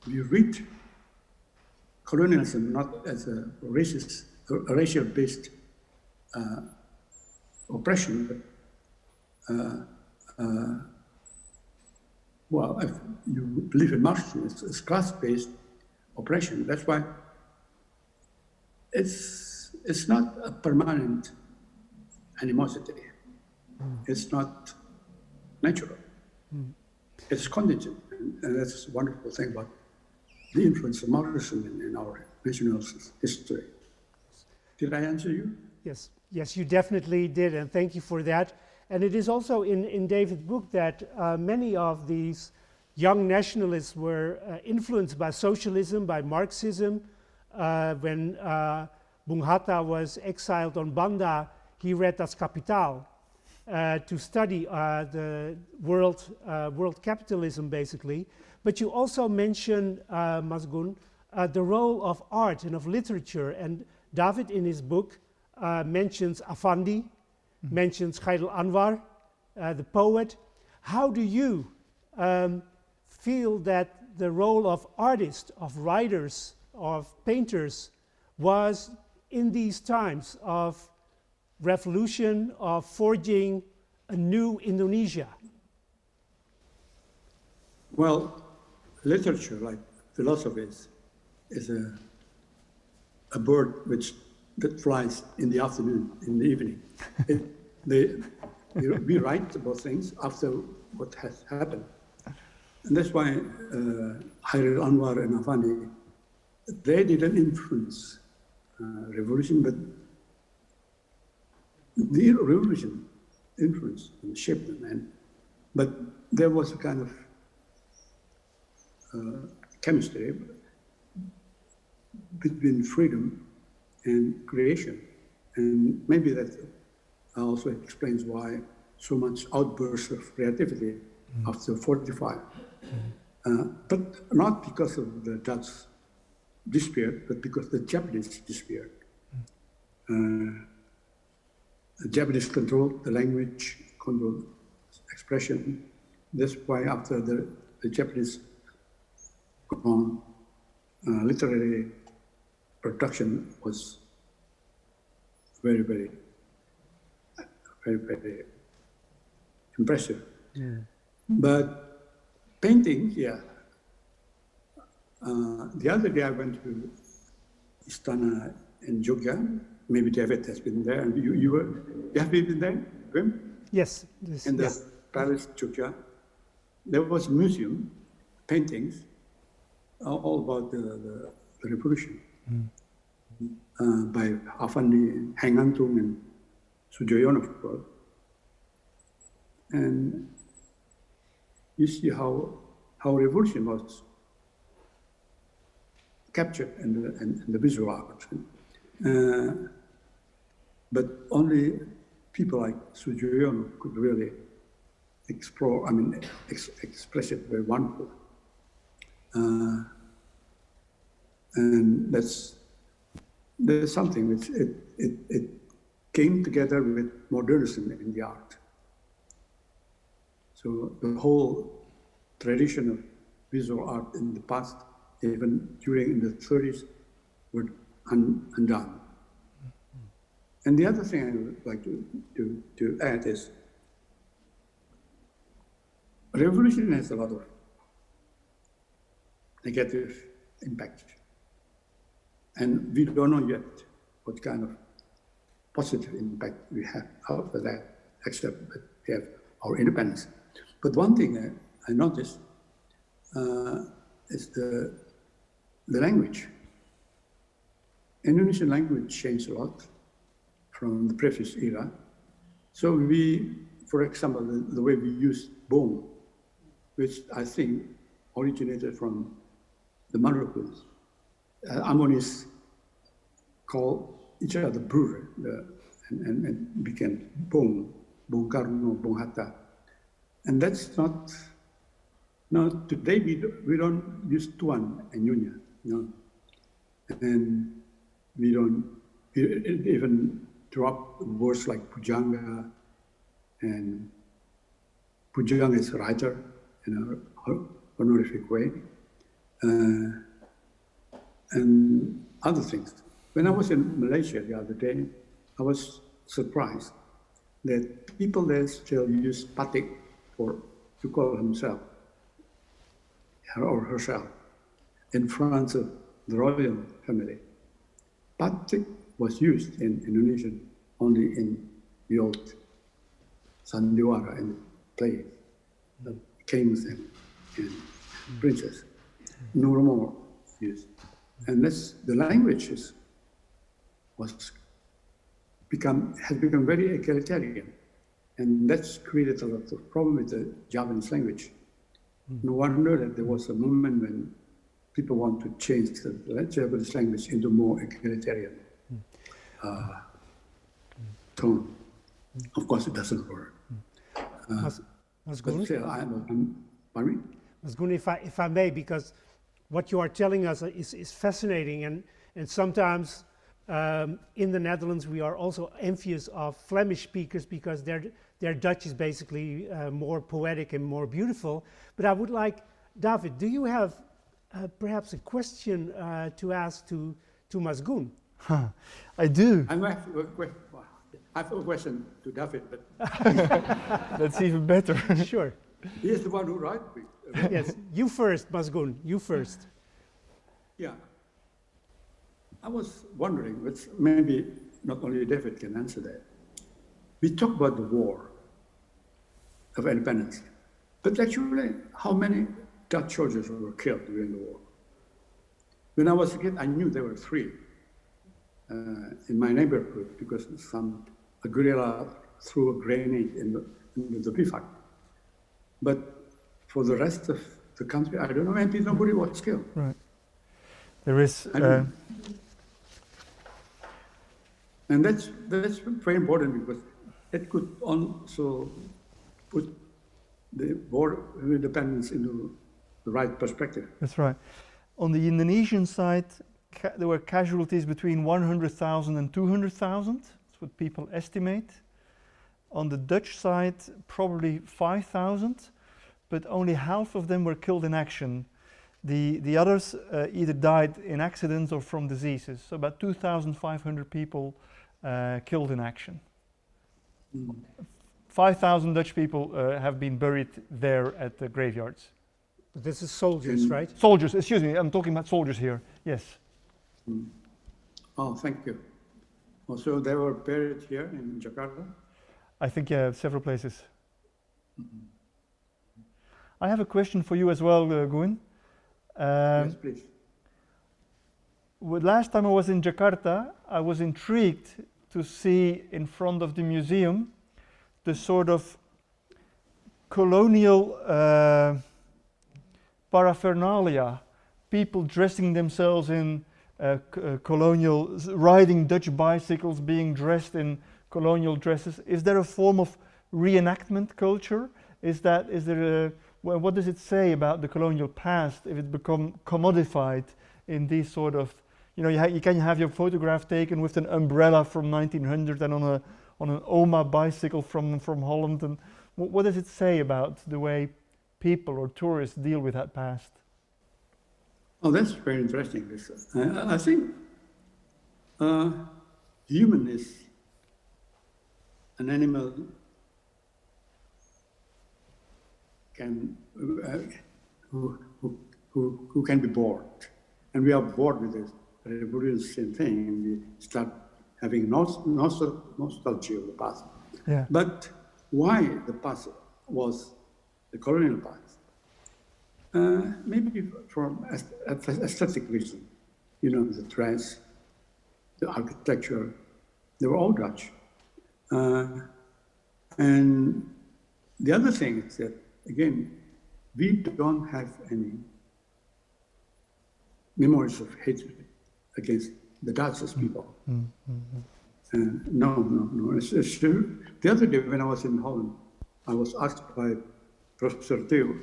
we read colonialism not as a racial-based oppression, but well, if you believe in Marxism, it's class-based oppression. That's why it's not a permanent animosity. It's not natural. It's contingent, and that's a wonderful thing about the influence of Marxism in our national history. Did I answer you? Yes, yes, you definitely did, and thank you for that. And it is also in David's book that many of these young nationalists were influenced by socialism, by Marxism. When Bung Hatta was exiled on Banda, he read Das Kapital to study the world capitalism, basically. But you also mentioned, Mas Gun, the role of art and of literature. And David, in his book, mentions Afandi, mentions Khairul Anwar, the poet. How do you feel that the role of artists, of writers, of painters was in these times of revolution, of forging a new Indonesia? Well, literature, like philosophy, is a bird that flies in the afternoon, in the evening. We write about things after what has happened. And that's why Khairul Anwar and Afandi, they didn't influence revolution, but the revolution influenced and shaped them. But there was a kind of chemistry between freedom and creation. And maybe that also explains why so much outburst of creativity after 45. But not because of the Dutch disappeared, but because the Japanese disappeared. The Japanese controlled the language, controlled expression. That's why after the Japanese gone, literary production was very, very, very, very impressive. Yeah. But painting, yeah. The other day I went to Istana in Jogja. Maybe David has been there. And you have been there, Wim? Yes. In the Palace Jogja. There was a museum, paintings, all about the revolution by Afandi, Hengantung, and Sujoyono, of course. And you see how revolution was captured in the visual art. But only people like Sujoyono could really explore, express it very wonderful. And there's something which it came together with modernism in the art. So the whole tradition of visual art in the past, even in the 30s, were undone. And the other thing I would like to add is, revolution has a lot of negative impact. And we don't know yet what kind of positive impact we have after that, except that we have our independence. But one thing I noticed is the language. Indonesian language changed a lot from the previous era. So we, for example, the way we use bong, which I think originated from the Malukus. Ammonis call each other brother and became Bong Karno, Bong Hatta. And that's not today we don't use Tuan and Nyonya, you know. And we don't even drop words like Pujangga, and Pujangga is a writer in an honorific way. And other things. When I was in Malaysia the other day, I was surprised that people there still use batik to call himself or herself in front of the royal family. Batik was used in Indonesian only in the old sandiwara and play, the kings and princes. No more used. And the language has become very egalitarian. And that's created a lot of problem with the Javanese language. No wonder that there was a movement when people want to change the Javanese language into more egalitarian tone. Of course, it doesn't work. Mas Gun, pardon me? Mas Gun, if I may, because what you are telling us is fascinating, and sometimes in the Netherlands we are also envious of Flemish speakers because their Dutch is basically more poetic and more beautiful. But I would like, David, do you have perhaps a question to ask to Mazgoen? I do. I have a question to David, but That's even better. Sure. he is the one who wrote me. Yes, you first, Mazgoen, you first. Yeah. I was wondering, but maybe not only David can answer that. We talk about the war of independence, but actually, how many Dutch soldiers were killed during the war? When I was a kid, I knew there were 3 in my neighborhood because a guerrilla threw a grenade in the bivouac. But for the rest of the country, I don't know, maybe nobody was killed. Right. There is. And that's very important because it could also put the war of independence into the right perspective. That's right. On the Indonesian side, there were casualties between 100,000 and 200,000. That's what people estimate. On the Dutch side, probably 5,000, but only half of them were killed in action. The others either died in accidents or from diseases. So about 2,500 people killed in action. 5,000 Dutch people have been buried there at the graveyards. This is soldiers, right? Soldiers, excuse me, I'm talking about soldiers here, yes. Oh, thank you. Also, they were buried here in Jakarta? I think, yeah, several places. I have a question for you as well, Goen. Yes, please. Last time I was in Jakarta, I was intrigued to see in front of the museum the sort of colonial paraphernalia, people dressing themselves in colonial, riding Dutch bicycles, being dressed in colonial dresses. Is there a form of reenactment culture? What does it say about the colonial past if it become commodified in these sort of, you can have your photograph taken with an umbrella from 1900 and on an Oma bicycle from Holland, and what does it say about the way people or tourists deal with that past? Oh, that's very interesting. I think human is an animal who can be bored, and we are bored with this revolution thing, and we start having nostalgia of the past. Yeah. But why the past was the colonial past? Maybe from aesthetic reason, the dress, the architecture, they were all Dutch. And the other thing is that, again, we don't have any memories of hatred against the Dutch as people. No. It's true. The other day when I was in Holland, I was asked by Professor Theo,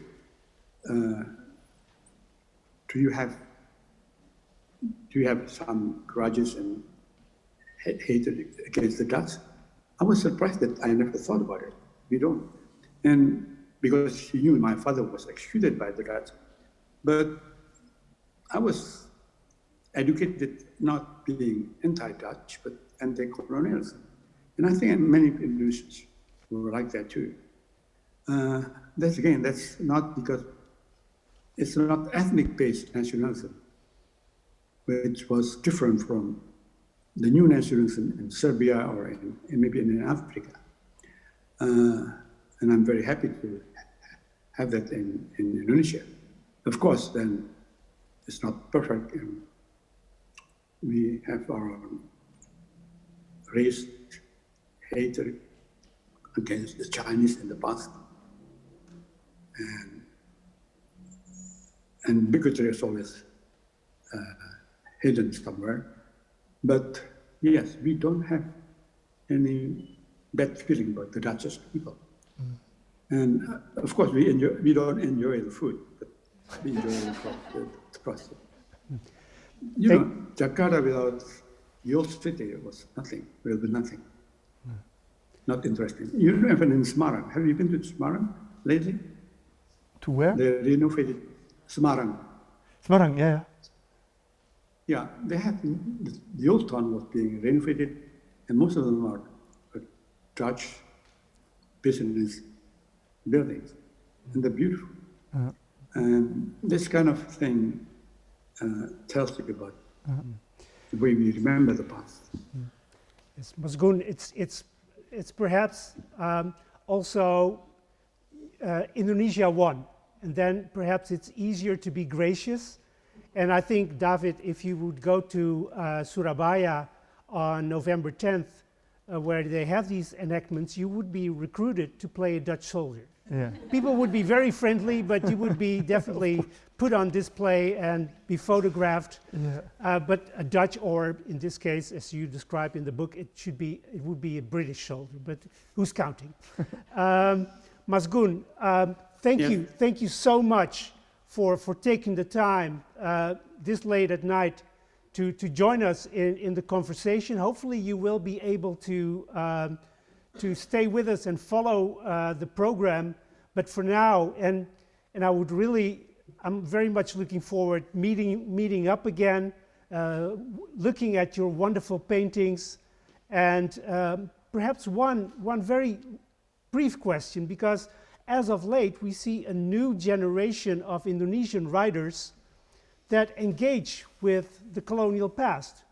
do you have some grudges and hatred against the Dutch? I was surprised that I never thought about it. We don't. And because he knew my father was executed by the Dutch. But I was educated not being anti-Dutch, but anti-colonialism. And I think many Indonesians were like that too. That's not because it's not ethnic-based nationalism, which was different from the new nationalism in Serbia or maybe in Africa. And I'm very happy to have that in Indonesia. Of course, then it's not perfect. And we have our own race hatred against the Chinese in the past. And bigotry is always hidden somewhere. But yes, we don't have any bad feeling about the Dutch people. And of course, we don't enjoy the food. But be enjoying the process. You know, Jakarta without your city was nothing, will be nothing. Not interesting. You know, even in Semarang, have you been to Semarang lately? To where? They renovated Semarang. Semarang, yeah. Yeah, they have, the old town was being renovated, and most of them are Dutch business buildings, and they're beautiful. And this kind of thing tells you about the way we remember the past. Yes, Mazgun, it's perhaps also Indonesia won, and then perhaps it's easier to be gracious. And I think, David, if you would go to Surabaya on November 10th, where they have these enactments, you would be recruited to play a Dutch soldier. Yeah. People would be very friendly, but you would be definitely put on display and be photographed. Yeah. But a Dutch, or in this case, as you describe in the book, it would be a British soldier. But who's counting? Mazgun, thank you so much for taking the time this late at night to join us in the conversation. Hopefully, you will be able to stay with us and follow the program. But for now, and I'm very much looking forward meeting up again, looking at your wonderful paintings, and perhaps one very brief question, because as of late we see a new generation of Indonesian writers that engage with the colonial past.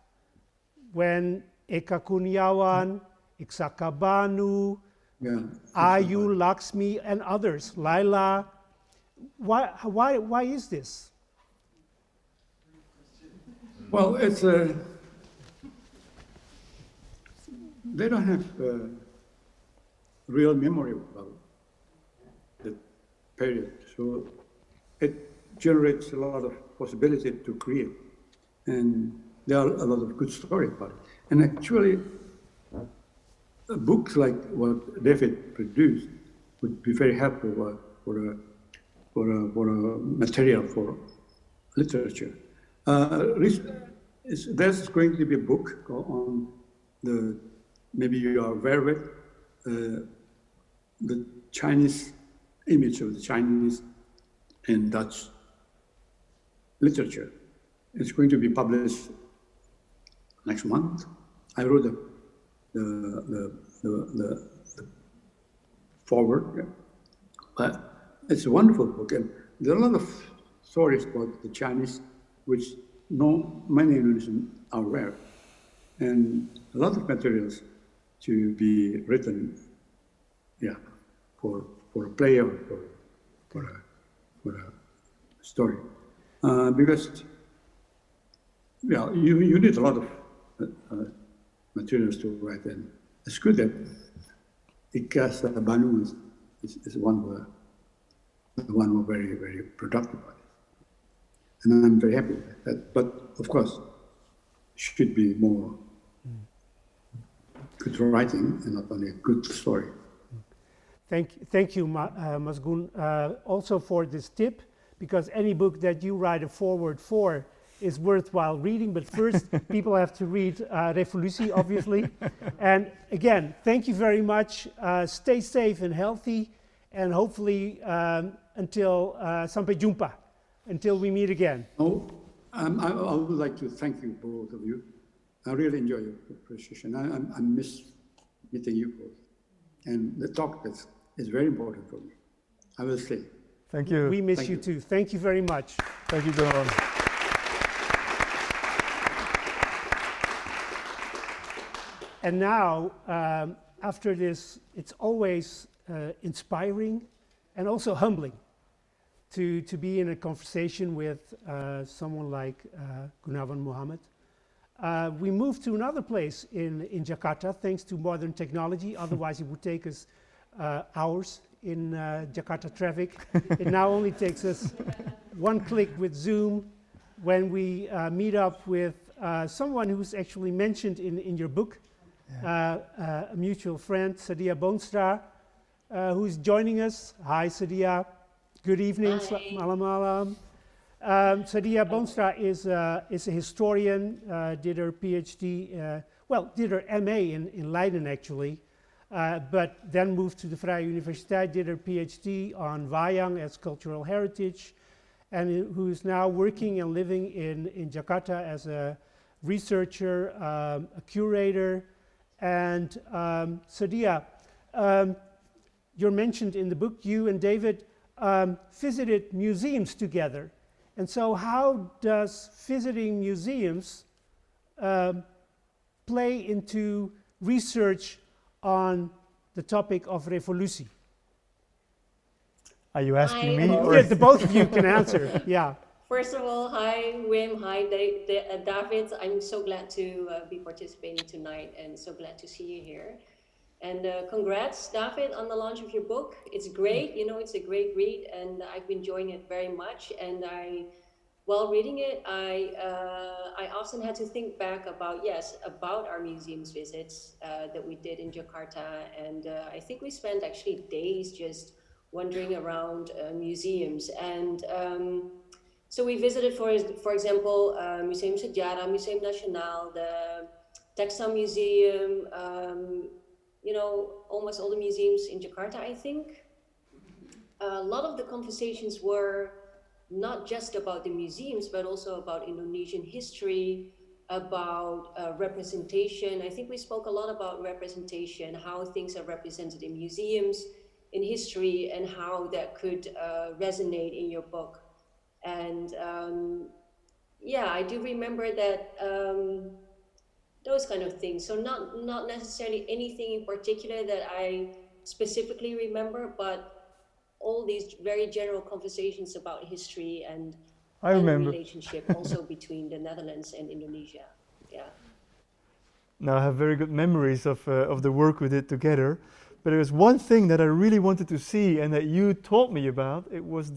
When Eka Kurniawan, Iksaka Banu, Ayu Laxmi, and others, Laila. Why is this? Well, it's they don't have real memory about the period, so it generates a lot of possibility to create, and there are a lot of good stories about it. And actually, books like what David produced would be very helpful for a material for literature. There's going to be a book on maybe you are aware of it, the Chinese image of the Chinese in Dutch literature. It's going to be published next month. I wrote the forward, but it's a wonderful book, and there are a lot of stories about the Chinese which many Indonesians are aware, and a lot of materials to be written, for a play or for a story, because you need a lot of materials to write, and it's good that Ikas Banu is one who very, very productive about it. And I'm very happy with that. But of course, should be more good writing and not only a good story. Thank you, Mazgun, also for this tip, because any book that you write a foreword for is worthwhile reading, but first people have to read REVOLUSI, obviously. And again, thank you very much. Stay safe and healthy, and hopefully until sampai jumpa, until we meet again. I would like to thank you, both of you. I really enjoy your appreciation. I miss meeting you both. And the talk is very important for me. I will say. Thank you. We miss you too. Thank you very much. Thank you, Goenawan. And now, after this, it's always inspiring and also humbling to be in a conversation with someone like Goenawan Mohamad. We moved to another place in Jakarta thanks to modern technology. Otherwise, it would take us hours in Jakarta traffic. It now only takes us one click with Zoom when we meet up with someone who's actually mentioned in your book, a mutual friend, Sadiah Boonstra, who's joining us. Hi, Sadiah. Good evening. Malam malam. Sadiah Boonstra is a historian, did her PhD, did her MA in Leiden actually, but then moved to the Vrije Universiteit, did her PhD on Wayang as cultural heritage, and who is now working and living in Jakarta as a researcher, a curator. And Sadiah, you're mentioned in the book, you and David visited museums together. And so how does visiting museums play into research on the topic of revolusi? Are you asking me? Yeah, the both of you can answer, yeah. First of all, hi Wim, hi David. I'm so glad to be participating tonight and so glad to see you here. And congrats, David, on the launch of your book. It's great, you know, it's a great read and I've been enjoying it very much. And while reading it, I often had to think back about, about our museums visits that we did in Jakarta. And I think we spent actually days just wandering around museums. And so we visited, for example, Museum Sejarah, Museum Nasional, the Textile Museum, you know, almost all the museums in Jakarta, I think. A lot of the conversations were not just about the museums, but also about Indonesian history, about representation. I think we spoke a lot about representation, how things are represented in museums, in history, and how that could resonate in your book. And I do remember that those kind of things. So not necessarily anything in particular that I specifically remember, but all these very general conversations about history and the relationship also between the Netherlands and Indonesia. Yeah. Now I have very good memories of the work we did together. But there was one thing that I really wanted to see and that you taught me about. It was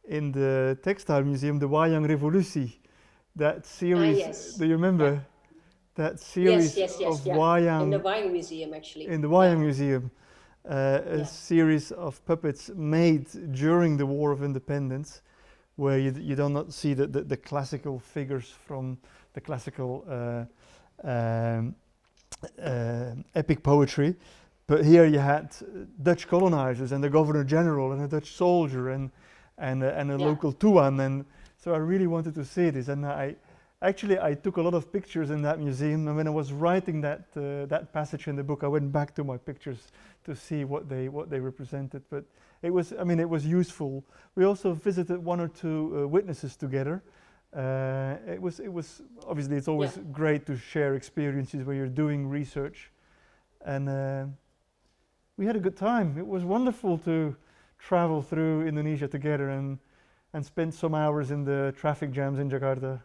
in the Textile Museum, the Wayang Revolusi. That series, yes. Do you remember? Yeah. That series of Wayang. In the Wayang Museum, actually. In the Wayang Museum. A series of puppets made during the War of Independence, where you do not see the classical figures from the classical epic poetry. But here you had Dutch colonizers and the governor general and a Dutch soldier and a local Tuan, and so I really wanted to see this. And I took a lot of pictures in that museum. And when I was writing that passage in the book, I went back to my pictures to see what they represented. But it was useful. We also visited one or two witnesses together. It was obviously it's always great to share experiences where you're doing research, and we had a good time. It was wonderful to travel through Indonesia together and spend some hours in the traffic jams in Jakarta.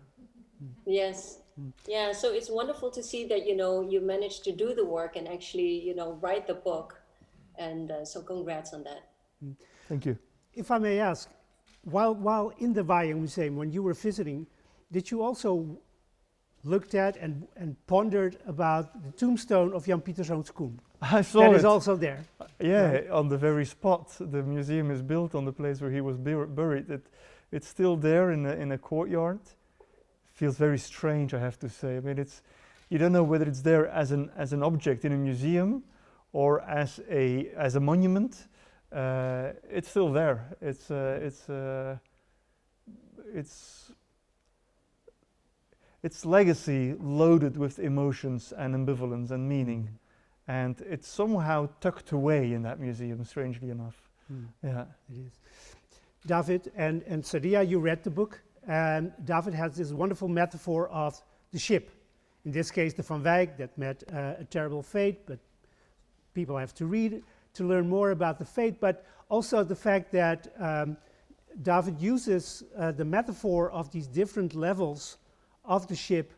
Yes. Yeah, so it's wonderful to see that, you know, you managed to do the work and actually, you know, write the book. And so congrats on that. Thank you. If I may ask, while in the Wayang Museum, when you were visiting, did you also looked at and pondered about the tombstone of Jan Pieter Zoons Koen? I saw that it. is also there. Yeah, right? On the very spot. The museum is built on the place where he was buried. It's still there in a courtyard. Feels very strange, I have to say. I mean, you don't know whether it's there as an object in a museum or as a monument. It's still there. It's legacy loaded with emotions and ambivalence and meaning, and it's somehow tucked away in that museum, strangely enough. Yeah, it is. David and Sadiah, you read the book, and David has this wonderful metaphor of the ship. In this case, the Van Wijk that met a terrible fate, but people have to read it to learn more about the fate, but also the fact that David uses the metaphor of these different levels of the ship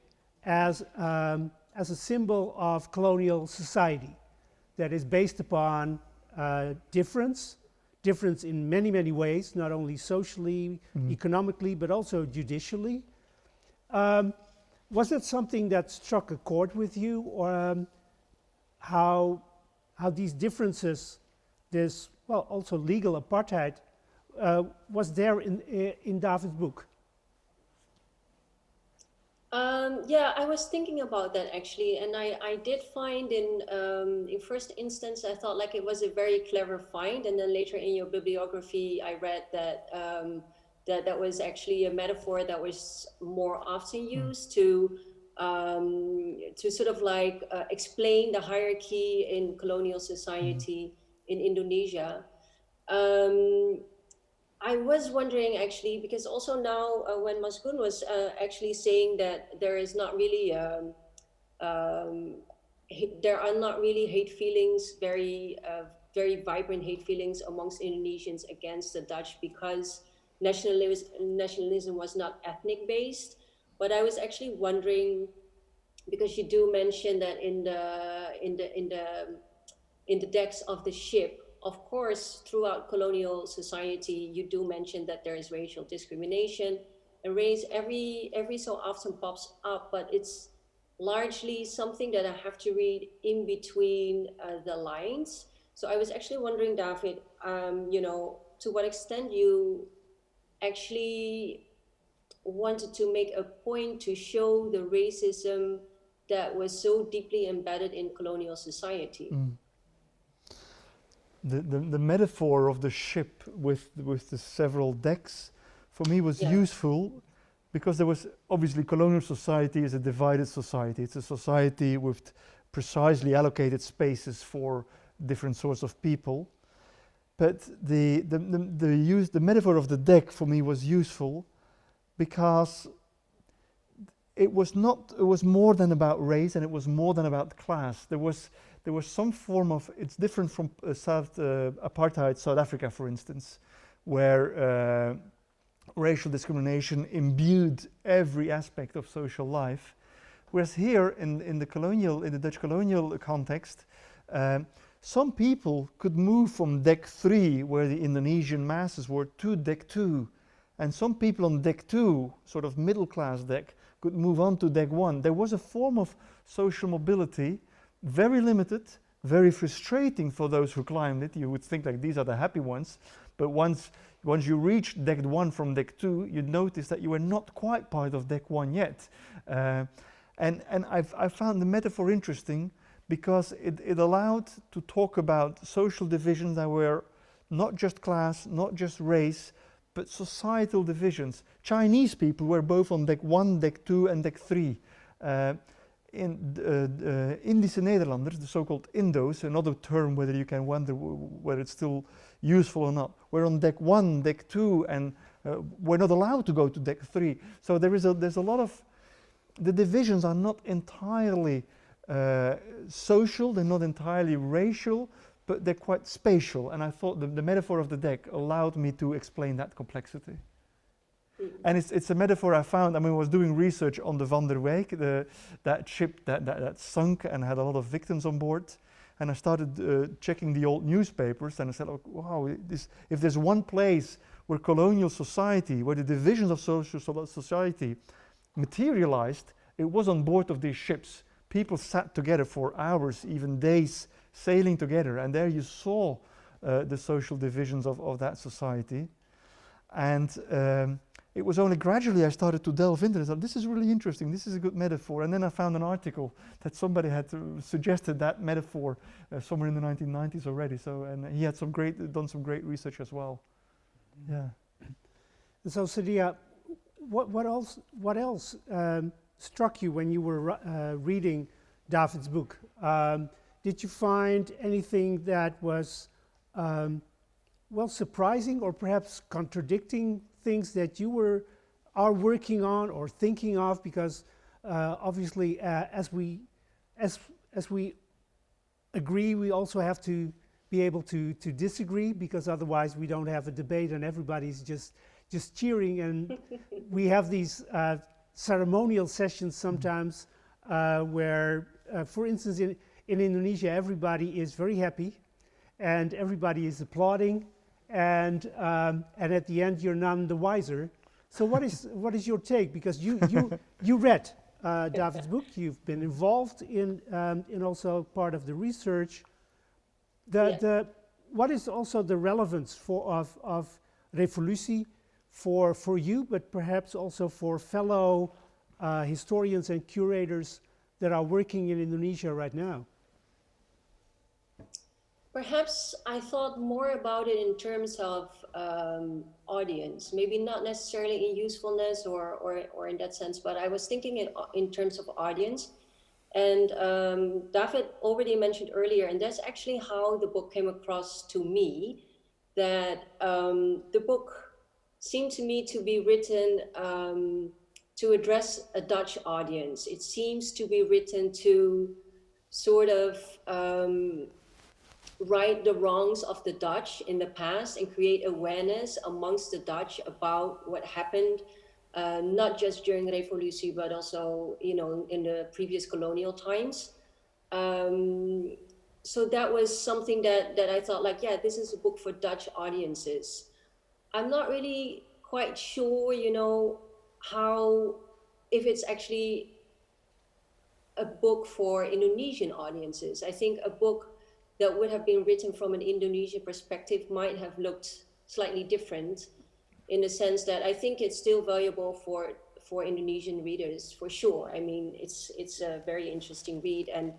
as a symbol of colonial society that is based upon difference in many, many ways, not only socially, economically, but also judicially. Was that something that struck a chord with you, or how these differences, also legal apartheid, was there in David's book? Yeah, I was thinking about that actually, and I did find in first instance I thought like it was a very clever find, and then later in your bibliography I read that that was actually a metaphor that was more often used to sort of like explain the hierarchy in colonial society in Indonesia. I was wondering actually, because also now when Mas Gun was actually saying that there is not really, there are not really hate feelings, very vibrant hate feelings amongst Indonesians against the Dutch because nationalism was not ethnic based. But I was actually wondering, because you do mention that in the decks of the ship, of course, throughout colonial society, you do mention that there is racial discrimination, and race every so often pops up, but it's largely something that I have to read in between the lines. So I was actually wondering, David, you know, to what extent you actually wanted to make a point to show the racism that was so deeply embedded in colonial society. The metaphor of the ship with the several decks for me was useful because there was obviously colonial society is a divided society. It's a society with precisely allocated spaces for different sorts of people. But the metaphor of the deck for me was useful because it was more than about race, and it was more than about class. There was some form of, it's different from apartheid South Africa, for instance, where racial discrimination imbued every aspect of social life. Whereas here in the Dutch colonial context, some people could move from deck 3, where the Indonesian masses were, to deck 2. And some people on deck 2, sort of middle class deck, could move on to deck 1. There was a form of social mobility, very limited, very frustrating for those who climbed it. You would think like these are the happy ones, but once you reached deck 1 from deck 2, you'd notice that you were not quite part of deck 1 yet. And I found the metaphor interesting because it allowed to talk about social divisions that were not just class, not just race, but societal divisions. Chinese people were both on deck 1, deck 2, and deck 3. Indische Nederlanders, the so-called Indos, another term whether you can wonder whether it's still useful or not, were on deck 1, deck 2, and were not allowed to go to deck 3. So there's a lot of, the divisions are not entirely social, they're not entirely racial, but they're quite spatial, and I thought the metaphor of the deck allowed me to explain that complexity. And it's a metaphor I found. I mean, I was doing research on the Van der Weyck, that ship that sunk and had a lot of victims on board, and I started checking the old newspapers, and I said, oh, wow, if there's one place where colonial society, where the divisions of social society materialized, it was on board of these ships. People sat together for hours, even days, sailing together, and there you saw the social divisions of that society. And it was only gradually I started to delve into this. This is really interesting, this is a good metaphor. And then I found an article that somebody had suggested that metaphor somewhere in the 1990s already. So, and he had done some great research as well. Yeah. And so Sadiah, what else struck you when you were reading David's book? Did you find anything that was, well, surprising or perhaps contradicting things that you are working on or thinking of? Because obviously, as we agree, we also have to be able to disagree, because otherwise we don't have a debate and everybody's just cheering. And we have these ceremonial sessions sometimes where, for instance, in Indonesia, everybody is very happy and everybody is applauding, and at the end you're none the wiser. So what is your take? Because you read David's book, you've been involved in also part of the research. What is also the relevance of REVOLUSI for you, but perhaps also for fellow historians and curators that are working in Indonesia right now? Perhaps I thought more about it in terms of audience, maybe not necessarily in usefulness or in that sense, but I was thinking in terms of audience. And David already mentioned earlier, and that's actually how the book came across to me, that the book seemed to me to be written to address a Dutch audience. It seems to be written to sort of right the wrongs of the Dutch in the past and create awareness amongst the Dutch about what happened, not just during Revolusi, but also, you know, in the previous colonial times. So that was something that I thought, like, yeah, this is a book for Dutch audiences. I'm not really quite sure, you know, if it's actually a book for Indonesian audiences. I think a book that would have been written from an Indonesian perspective might have looked slightly different, in the sense that I think it's still valuable for Indonesian readers, for sure. I mean, it's a very interesting read, and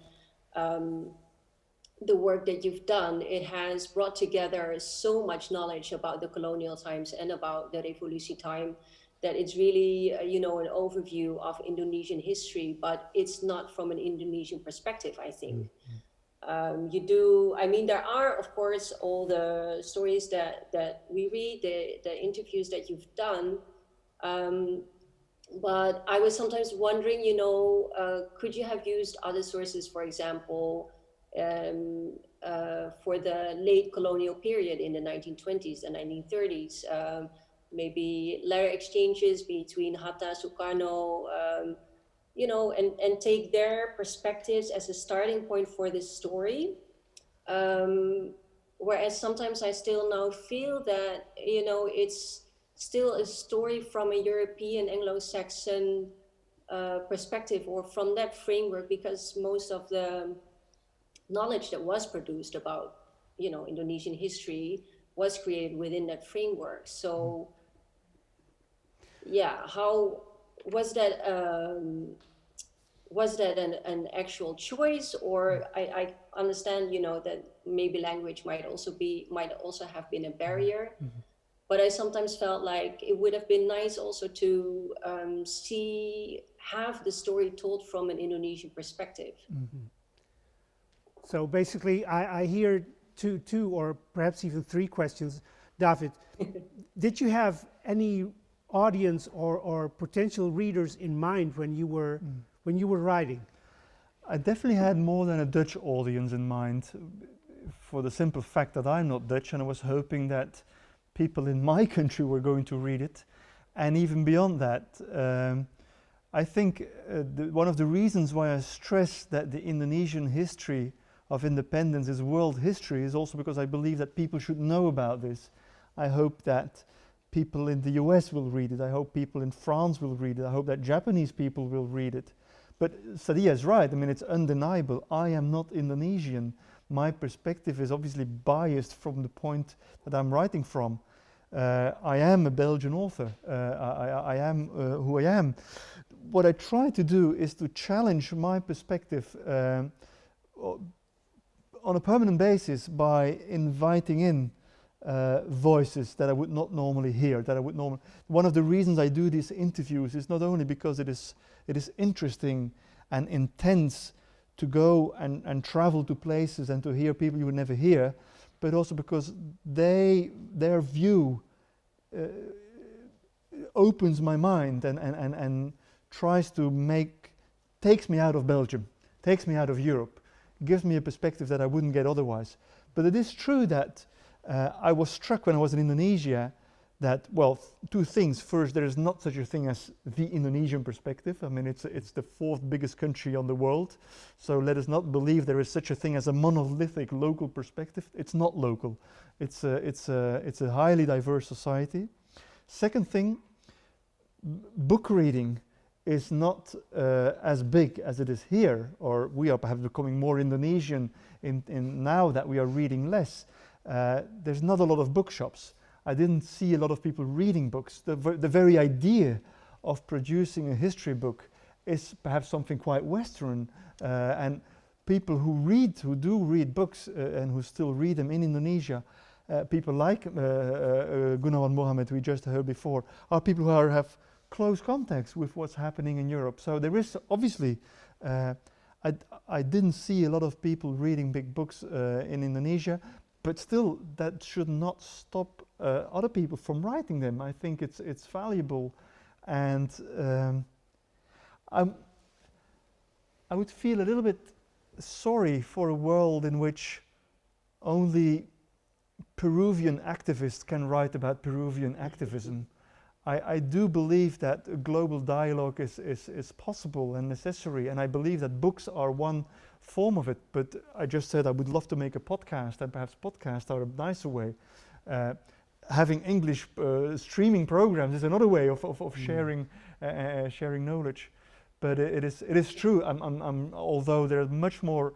the work that you've done, it has brought together so much knowledge about the colonial times and about the Revolusi time, that it's really, you know, an overview of Indonesian history, but it's not from an Indonesian perspective, I think. I mean, there are, of course, all the stories that we read, the interviews that you've done, but I was sometimes wondering, you know, could you have used other sources, for example, for the late colonial period in the 1920s and 1930s, maybe letter exchanges between Hatta, Sukarno, you know, and take their perspectives as a starting point for this story. Whereas sometimes I still now feel that, you know, it's still a story from a European Anglo-Saxon perspective, or from that framework, because most of the knowledge that was produced about, you know, Indonesian history was created within that framework. So, yeah, how was that? Was that an actual choice, or I understand, you know, that maybe language might also have been a barrier, but I sometimes felt like it would have been nice also to have the story told from an Indonesian perspective. So basically, I hear two or perhaps even three questions. David, did you have any audience or potential readers in mind when you were writing? I definitely had more than a Dutch audience in mind, for the simple fact that I'm not Dutch, and I was hoping that people in my country were going to read it. And even beyond that, I think one of the reasons why I stress that the Indonesian history of independence is world history is also because I believe that people should know about this. I hope that people in the US will read it. I hope people in France will read it. I hope that Japanese people will read it. But Sadiah is right. I mean, it's undeniable. I am not Indonesian. My perspective is obviously biased from the point that I'm writing from. I am a Belgian author. I am who I am. What I try to do is to challenge my perspective on a permanent basis by inviting in voices that I would not normally hear. One of the reasons I do these interviews is not only because it is interesting and intense to go and travel to places and to hear people you would never hear, but also because their view opens my mind and tries to takes me out of Belgium, takes me out of Europe, gives me a perspective that I wouldn't get otherwise. But it is true that I was struck when I was in Indonesia that, well, two things. First, there is not such a thing as the Indonesian perspective. I mean, it's the fourth biggest country on the world. So let us not believe there is such a thing as a monolithic local perspective. It's not local. It's a highly diverse society. Second thing, book reading is not as big as it is here, or we are perhaps becoming more Indonesian in now that we are reading less. There's not a lot of bookshops. I didn't see a lot of people reading books. The very idea of producing a history book is perhaps something quite Western, and people who do read books and who still read them in Indonesia, people like Goenawan Mohamad, we just heard before, are people who have close contacts with what's happening in Europe. So there is obviously, I didn't see a lot of people reading big books in Indonesia, but still that should not stop other people from writing them. I think it's valuable, and I would feel a little bit sorry for a world in which only Peruvian activists can write about Peruvian activism. I do believe that a global dialogue is possible and necessary, and I believe that books are one form of it, but I just said I would love to make a podcast, and perhaps podcasts are a nicer way. Having English streaming programs is another way of sharing sharing knowledge. But it is true, although there are much more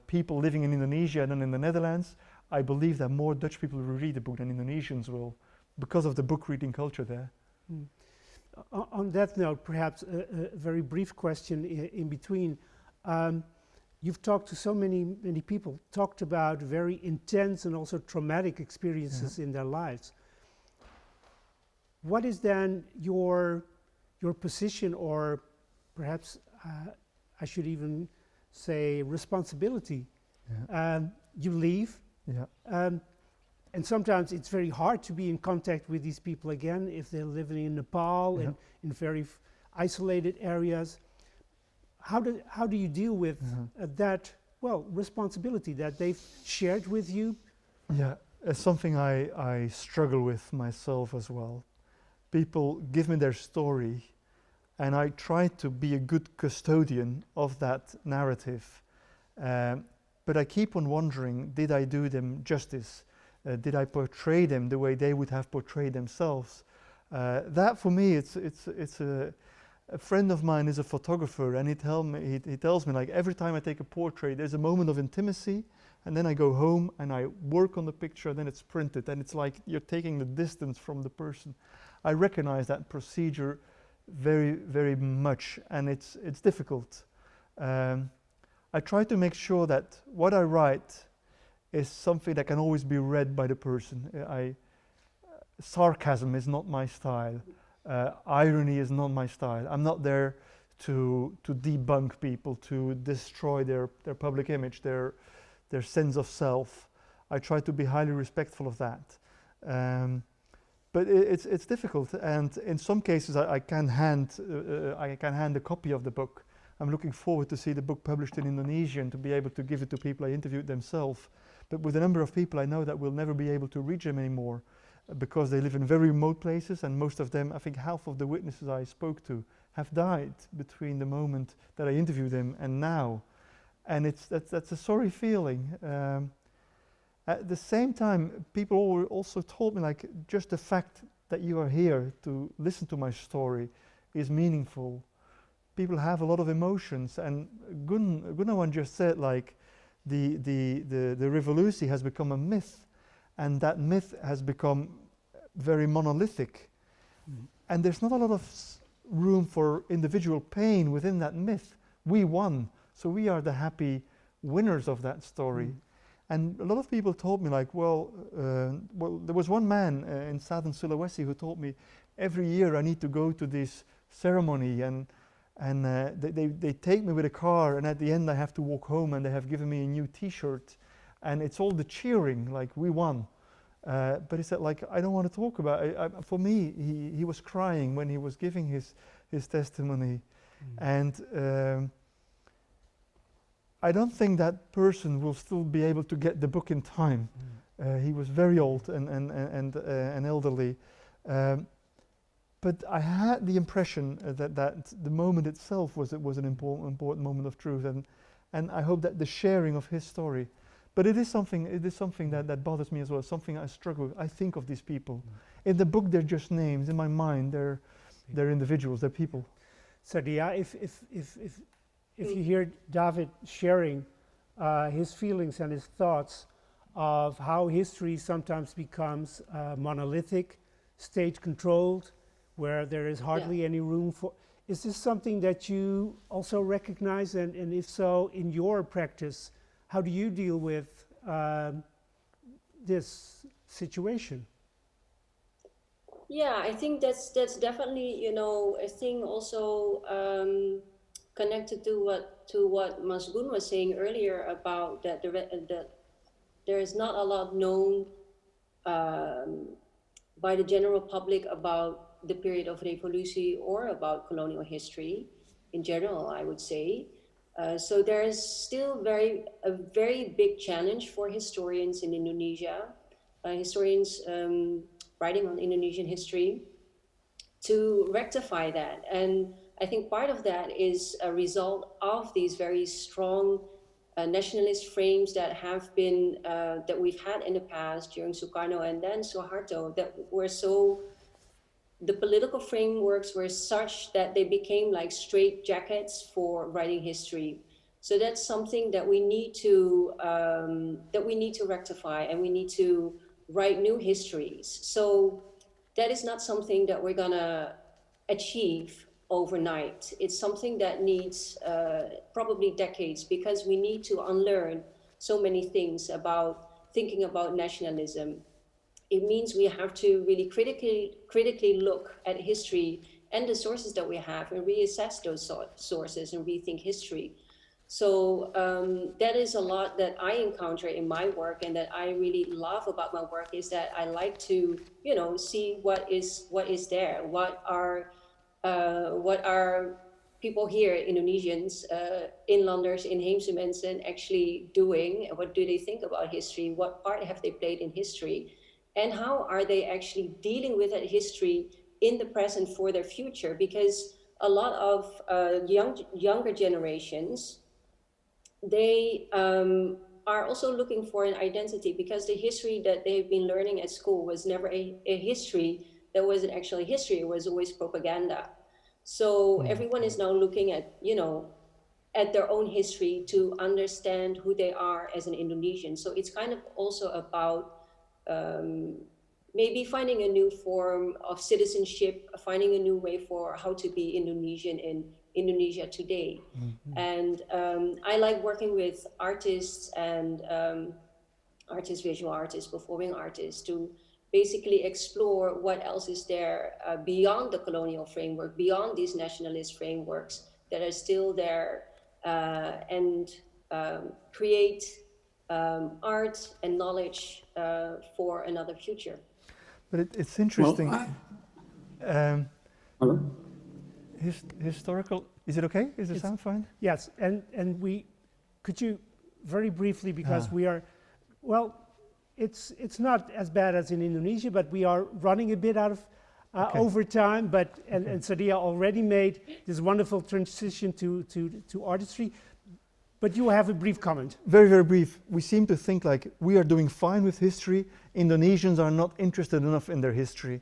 people living in Indonesia than in the Netherlands, I believe that more Dutch people will read a book than Indonesians will, because of the book reading culture there. Mm. On that note, perhaps a very brief question in between. You've talked to so many people, talked about very intense and also traumatic experiences in their lives. What is then your position, or perhaps I should even say responsibility? You leave. And sometimes it's very hard to be in contact with these people again if they're living in Nepal and in very isolated areas. How do you deal with that, well, responsibility that they've shared with you? Yeah, it's something I struggle with myself as well. People give me their story, and I try to be a good custodian of that narrative. But I keep on wondering, did I do them justice? Did I portray them the way they would have portrayed themselves? That for me, it's a friend of mine is a photographer, and he tells me like every time I take a portrait, there's a moment of intimacy, and then I go home and I work on the picture, and then it's printed, and it's like you're taking the distance from the person. I recognize that procedure very, very much, and it's difficult. I try to make sure that what I write is something that can always be read by the person. Sarcasm is not my style. Irony is not my style. I'm not there to debunk people, to destroy their public image, their sense of self. I try to be highly respectful of that. But it's difficult, and in some cases I can hand a copy of the book. I'm looking forward to see the book published in Indonesia and to be able to give it to people I interviewed themselves. But with a number of people I know that we'll never be able to reach them anymore because they live in very remote places, and most of them, I think half of the witnesses I spoke to have died between the moment that I interviewed them and now. And that's a sorry feeling. At the same time, people also told me, like, just the fact that you are here to listen to my story is meaningful. People have a lot of emotions, and Goenawan just said, like, the REVOLUSI has become a myth, and that myth has become very monolithic. And there's not a lot of room for individual pain within that myth. We won, so we are the happy winners of that story. And a lot of people told me, like, well, there was one man in southern Sulawesi who told me, every year I need to go to this ceremony, and they take me with a car, and at the end I have to walk home, and they have given me a new T-shirt, and it's all the cheering, like, we won. But he said, like, I don't want to talk about it. For me, he was crying when he was giving his testimony. And I don't think that person will still be able to get the book in time. He was very old and elderly. But I had the impression that the moment itself was an important moment of truth, and I hope that the sharing of his story. But it is something that bothers me as well. Something I struggle with. I think of these people. In the book, they're just names. In my mind, they're individuals. They're people. Sadiah, if you hear David sharing his feelings and his thoughts, of how history sometimes becomes monolithic, state-controlled, where there is hardly any room for. Is this something that you also recognize, and if so, in your practice, how do you deal with this situation? Yeah, I think that's definitely, you know, a thing also connected to what Mas Gun was saying earlier about that there is not a lot known by the general public about the period of Revolusi or about colonial history in general, I would say. So there is still a very big challenge for historians in Indonesia, historians writing on Indonesian history, to rectify that. And I think part of that is a result of these very strong nationalist frames that have been, that we've had in the past during Sukarno and then Suharto, that were so, the political frameworks were such that they became like straight jackets for writing history. So that's something that we need to rectify, and we need to write new histories. So that is not something that we're gonna achieve overnight. It's something that needs probably decades, because we need to unlearn so many things about thinking about nationalism. It means we have to really critically look at history and the sources that we have, and reassess those sources and rethink history. So that is a lot that I encounter in my work, and that I really love about my work, is that I like to, you know, see what is there, what are people here, Indonesians, inlanders, inheemse mensen, actually doing, and what do they think about history, what part have they played in history, and how are they actually dealing with that history in the present for their future? Because a lot of younger generations, they are also looking for an identity, because the history that they've been learning at school was never a history that wasn't actually history. It was always propaganda. So everyone is now looking at, you know, at their own history to understand who they are as an Indonesian. So it's kind of also about maybe finding a new form of citizenship, finding a new way for how to be Indonesian in Indonesia today. And I like working with artists and visual artists, performing artists, to basically explore what else is there beyond the colonial framework, beyond these nationalist frameworks that are still there, and create art and knowledge for another future. But it's interesting. Hello? Historical, is it okay? Is the sound fine? Yes, and could you very briefly, because we are, well, it's not as bad as in Indonesia, but we are running a bit out of over time. But and Sadiah already made this wonderful transition to artistry. But you have a brief comment. Very, very brief. We seem to think like we are doing fine with history. Indonesians are not interested enough in their history,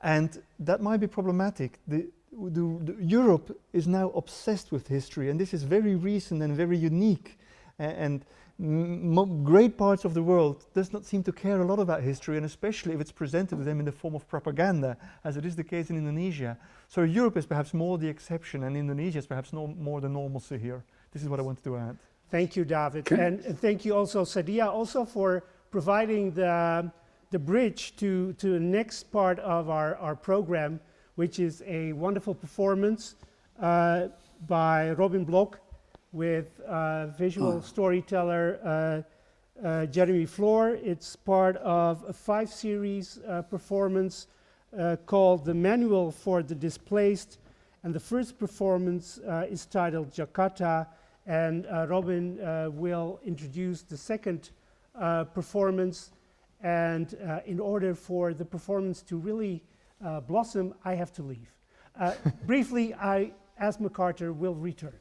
and that might be problematic. The Europe is now obsessed with history, and this is very recent and very unique. And great parts of the world does not seem to care a lot about history, and especially if it's presented to them in the form of propaganda, as it is the case in Indonesia. So Europe is perhaps more the exception, and Indonesia is perhaps more the normalcy here. This is what I wanted to add. Thank you, David, and thank you also, Sadiah, also for providing the bridge to the next part of our program, which is a wonderful performance by Robin Blok with visual storyteller Jeremy Flohr. It's part of a 5-series performance called The Manual for the Displaced, and the first performance is titled Jakarta, and Robin will introduce the second performance, and in order for the performance to really blossom, I have to leave. Briefly, I, as MacArthur, will return.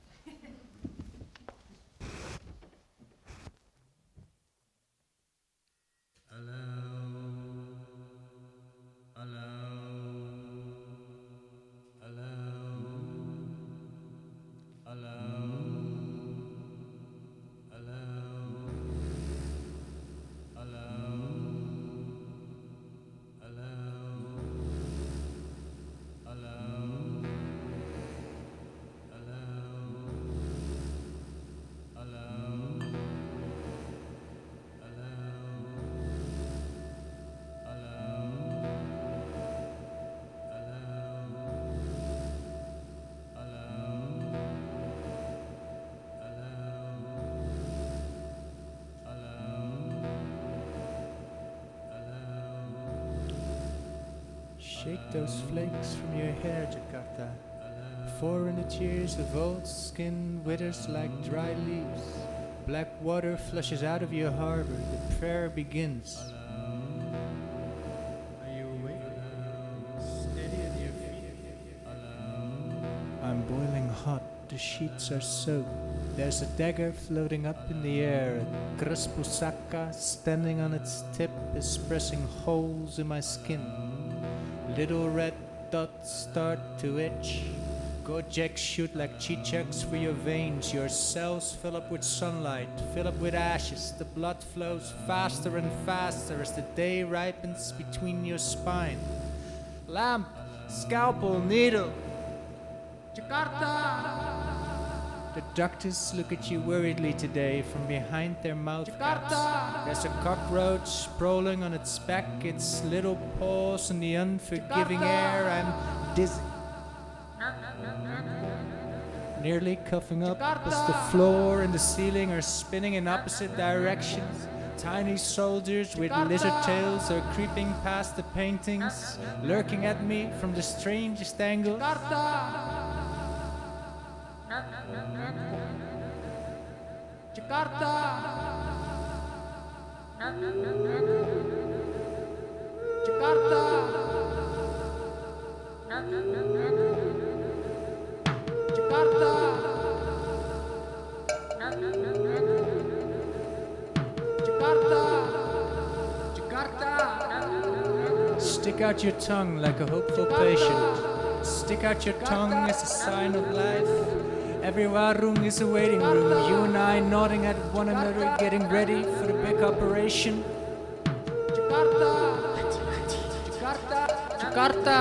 Hello. Shake those flakes from your hair, Jakarta. For in the tears of old skin withers like dry leaves. Black water flushes out of your harbor. The prayer begins. Are you awake? Steady on your feet. I'm boiling hot. The sheets are soaked. There's a dagger floating up in the air. A Kraspusaka standing on its tip is pressing holes in my skin. Little red dots start to itch. Gojeks shoot like chichaks for your veins. Your cells fill up with sunlight, fill up with ashes. The blood flows faster and faster as the day ripens between your spine. Lamp, scalpel, needle. Jakarta! The doctors look at you worriedly today from behind their mouth caps. There's a cockroach sprawling on its back, its little paws in the unforgiving air. I'm dizzy. Nearly coughing up as the floor and the ceiling are spinning in opposite directions. Tiny soldiers with lizard tails are creeping past the paintings, lurking at me from the strangest angles. Jakarta! Jakarta! Stick out your tongue like a hopeful patient. Stick out your tongue as a sign of life. Every warung is a waiting room. You and I nodding at one another, getting ready for the big operation. Jakarta! Jakarta! Jakarta!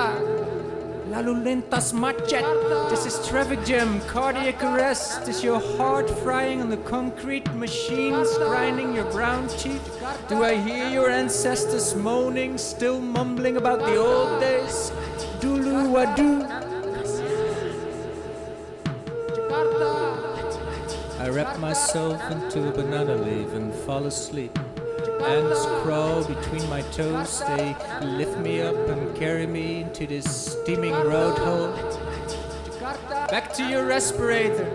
Lalu lintas macet. This is traffic jam, cardiac arrest. Is your heart frying on the concrete machines, grinding your brown teeth? Do I hear your ancestors moaning, still mumbling about the old days? Dulu wadu. I wrap myself into a banana leaf and fall asleep. Ants crawl between my toes, they lift me up and carry me into this steaming road hole. Back to your respirator.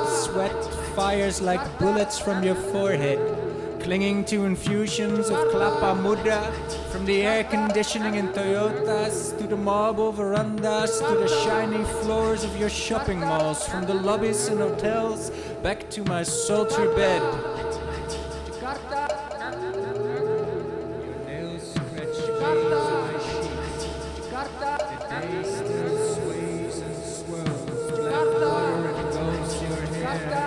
Sweat fires like bullets from your forehead, clinging to infusions of klapa muda, from the air conditioning in Toyotas to the marble verandas to the shiny floors of your shopping malls, from the lobbies and hotels back to my sultry bed. Your nails scratch veins on my sheet. The day still sways and swirls. Black water engulfs your hair.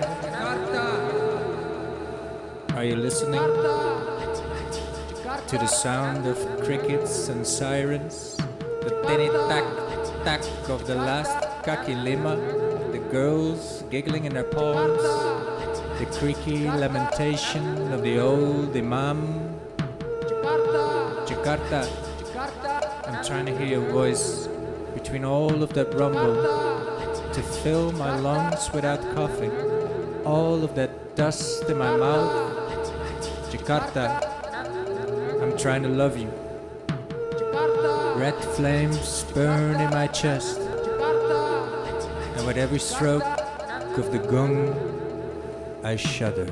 Are you listening to the sound of crickets and sirens? The tinny-tack-tack of the last kaki lima, the girls giggling in their palms, the creaky lamentation of the old imam. Jakarta, I'm trying to hear your voice between all of that rumble, to fill my lungs without coughing, all of that dust in my mouth. Jakarta, I'm trying to love you. Red flames burn in my chest, and with every stroke of the gong, I shudder.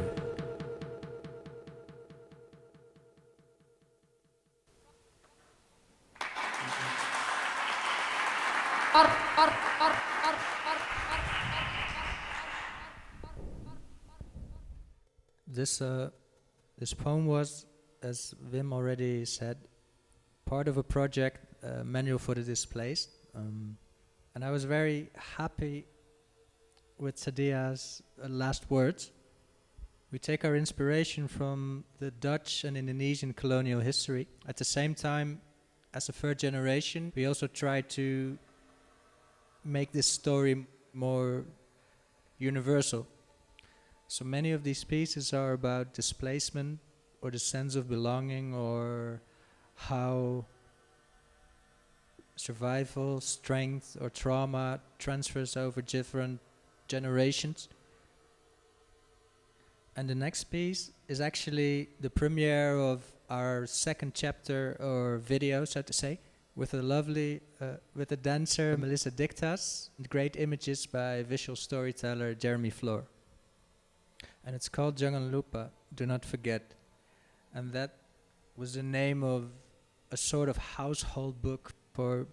This poem was, as Wim already said, part of a project, Manual for the Displaced. And I was very happy with Sadiah's last words. We take our inspiration from the Dutch and Indonesian colonial history. At the same time, as a third generation, we also try to make this story more universal. So many of these pieces are about displacement or the sense of belonging, or how survival, strength, or trauma transfers over different generations. And the next piece is actually the premiere of our second chapter or video, so to say, with a lovely, with a dancer, Melissa Dictas, and great images by visual storyteller Jeremy Flohr. And it's called Jangan Lupa, Do Not Forget. And that was the name of a sort of household book for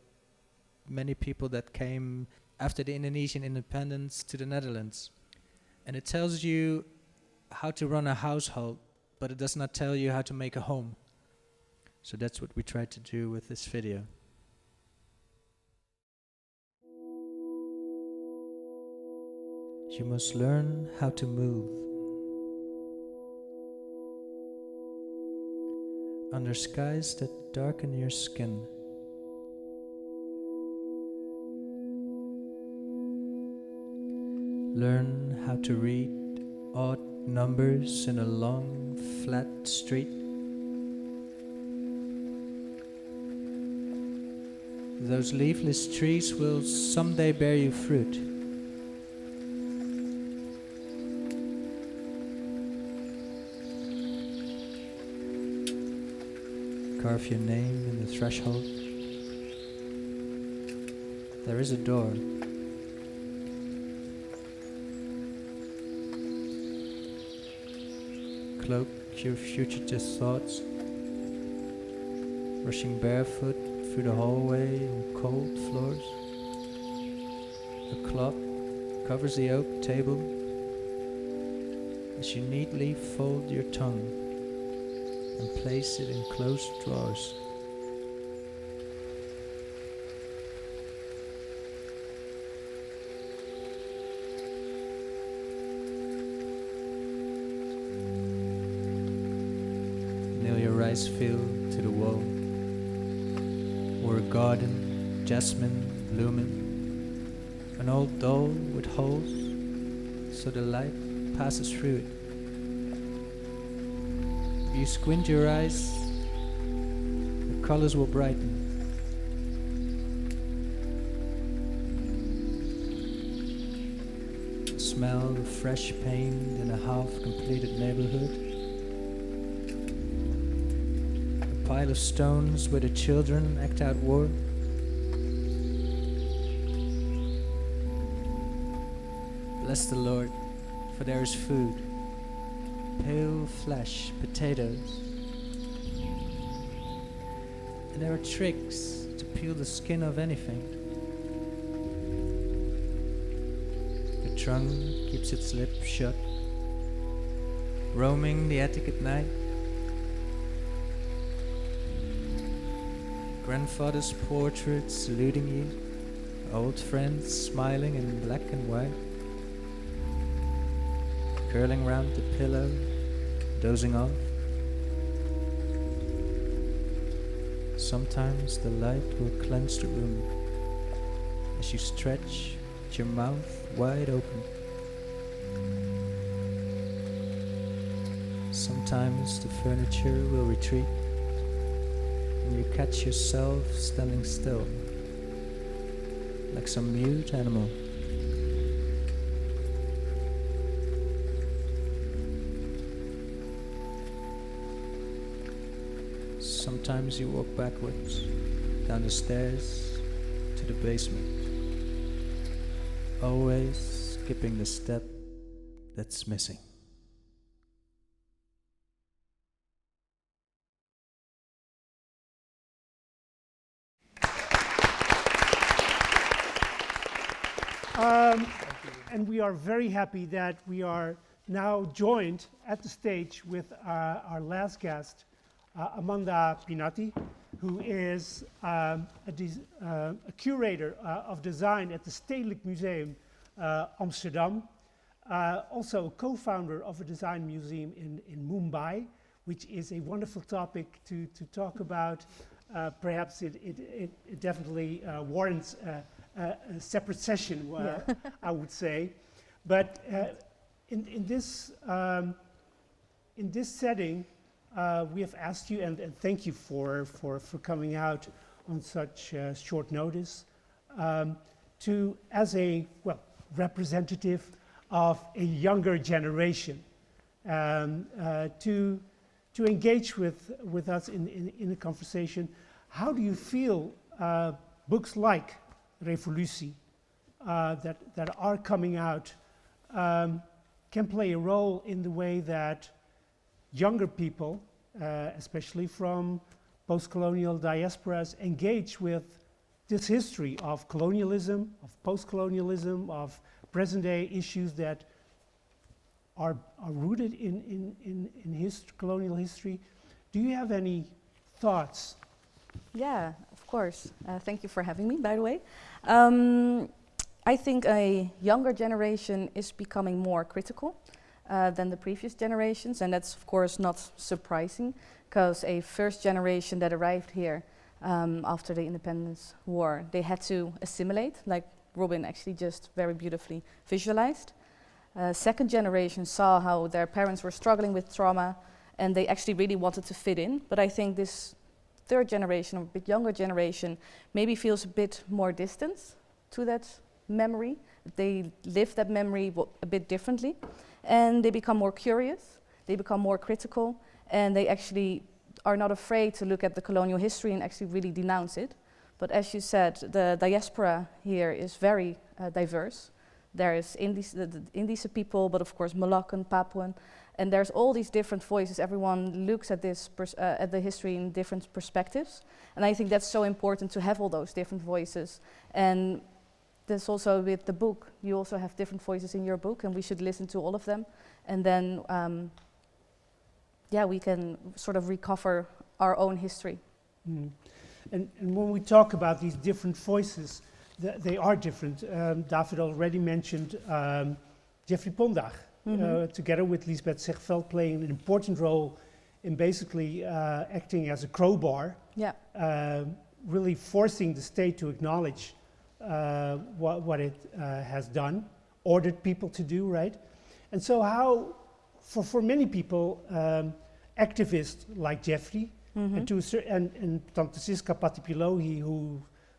many people that came after the Indonesian independence to the Netherlands. And it tells you how to run a household, but it does not tell you how to make a home. So that's what we tried to do with this video. You must learn how to move under skies that darken your skin. Learn how to read odd numbers in a long, flat street. Those leafless trees will someday bear you fruit. Carve your name in the threshold. There is a door. Cloak your fugitive thoughts, rushing barefoot through the hallway on cold floors. A cloth covers the oak table as you neatly fold your tongue and place it in closed drawers. Nail your rice field to the wall, or a garden, jasmine blooming, an old doll with holes so the light passes through it. If you squint your eyes, the colors will brighten. The smell of fresh paint in a half-completed neighborhood. A pile of stones where the children act out war. Bless the Lord, for there is food. Pale flesh, potatoes. And there are tricks to peel the skin of anything. The trunk keeps its lips shut, roaming the attic at night. Grandfather's portrait saluting you, old friends smiling in black and white. Curling round the pillow, dozing off. Sometimes the light will cleanse the room as you stretch with your mouth wide open. Sometimes the furniture will retreat and you catch yourself standing still, like some mute animal. Sometimes you walk backwards, down the stairs to the basement, always skipping the step that's missing. And we are very happy that we are now joined at the stage with our last guest, Amanda Pinatih, who is a curator of design at the Stedelijk Museum Amsterdam, also a co-founder of a design museum in Mumbai, which is a wonderful topic to talk about. Perhaps it definitely warrants a separate session, I would say. But in this setting, we have asked you, and thank you for coming out on such short notice, to, as a representative of a younger generation, to to engage with us in a conversation. How do you feel books like REVOLUSI that are coming out can play a role in the way that younger people, especially from postcolonial diasporas, engage with this history of colonialism, of postcolonialism, of present-day issues that are rooted in colonial history? Do you have any thoughts? Yeah, of course. Thank you for having me, by the way. I think a younger generation is becoming more critical than the previous generations, and that's of course not surprising, because a first generation that arrived here after the independence war, they had to assimilate, like Robin actually just very beautifully visualized. Second generation saw how their parents were struggling with trauma, and they actually really wanted to fit in. But I think this third generation, or a bit younger generation, maybe feels a bit more distance to that memory. They live that memory a bit differently, and they become more curious, they become more critical, and they actually are not afraid to look at the colonial history and actually really denounce it. But as you said, the diaspora here is very diverse. There is the Indische people, but of course Molokkan, Papuan, and there's all these different voices. Everyone looks at this at the history in different perspectives, and I think that's so important to have all those different voices. And that's also with the book. You also have different voices in your book, and we should listen to all of them, and then we can sort of recover our own history. Mm. And when we talk about these different voices, they are different. David already mentioned Jeffrey Pondag, together with Lisbeth Zegveld, playing an important role in basically acting as a crowbar, really forcing the state to acknowledge what it has done, ordered people to do, right? And so how, for many people, activists like Jeffrey, and Tante Siska Patipilohi,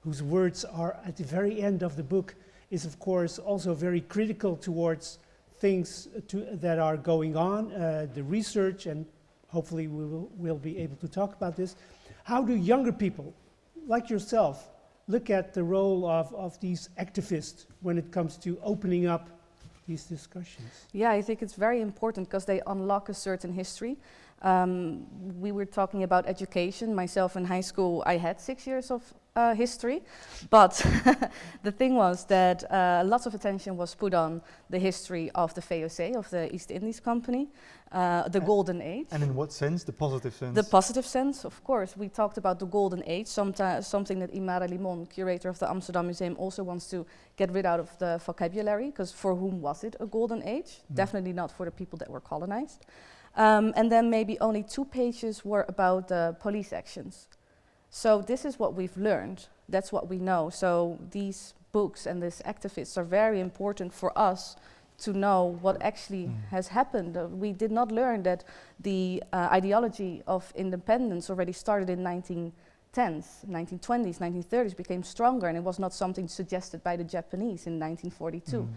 whose words are at the very end of the book, is of course also very critical towards things that are going on, the research, and hopefully we'll be able to talk about this. How do younger people, like yourself, look at the role of these activists when it comes to opening up these discussions? Yeah, I think it's very important because they unlock a certain history. We were talking about education. Myself in high school, I had 6 years of history, but the thing was that lots of attention was put on the history of the VOC, of the East Indies Company, the Golden Age. And in what sense? The positive sense? The positive sense, of course. We talked about the Golden Age, something that Imara Limon, curator of the Amsterdam Museum, also wants to get rid out of the vocabulary, because for whom was it a Golden Age? Definitely not for the people that were colonized. And then maybe only 2 pages were about the police actions. So this is what we've learned, that's what we know. So these books and these activists are very important for us to know what actually has happened. We did not learn that the ideology of independence already started in 1910s, 1920s, 1930s, became stronger, and it was not something suggested by the Japanese in 1942.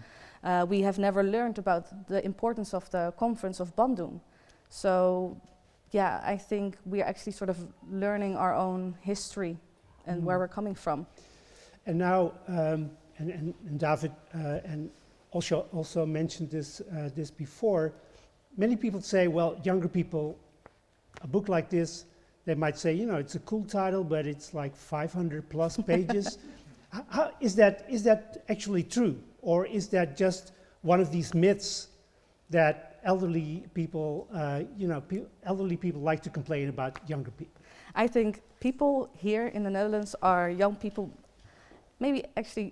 We have never learned about the importance of the Conference of Bandung. So yeah, I think we're actually sort of learning our own history and where we're coming from. And now, and David and also mentioned this before, many people say, well, younger people, a book like this, they might say, you know, it's a cool title, but it's like 500 plus pages. How, is that actually true? Or is that just one of these myths that elderly people, elderly people like to complain about younger people? I think people here in the Netherlands are young people, maybe actually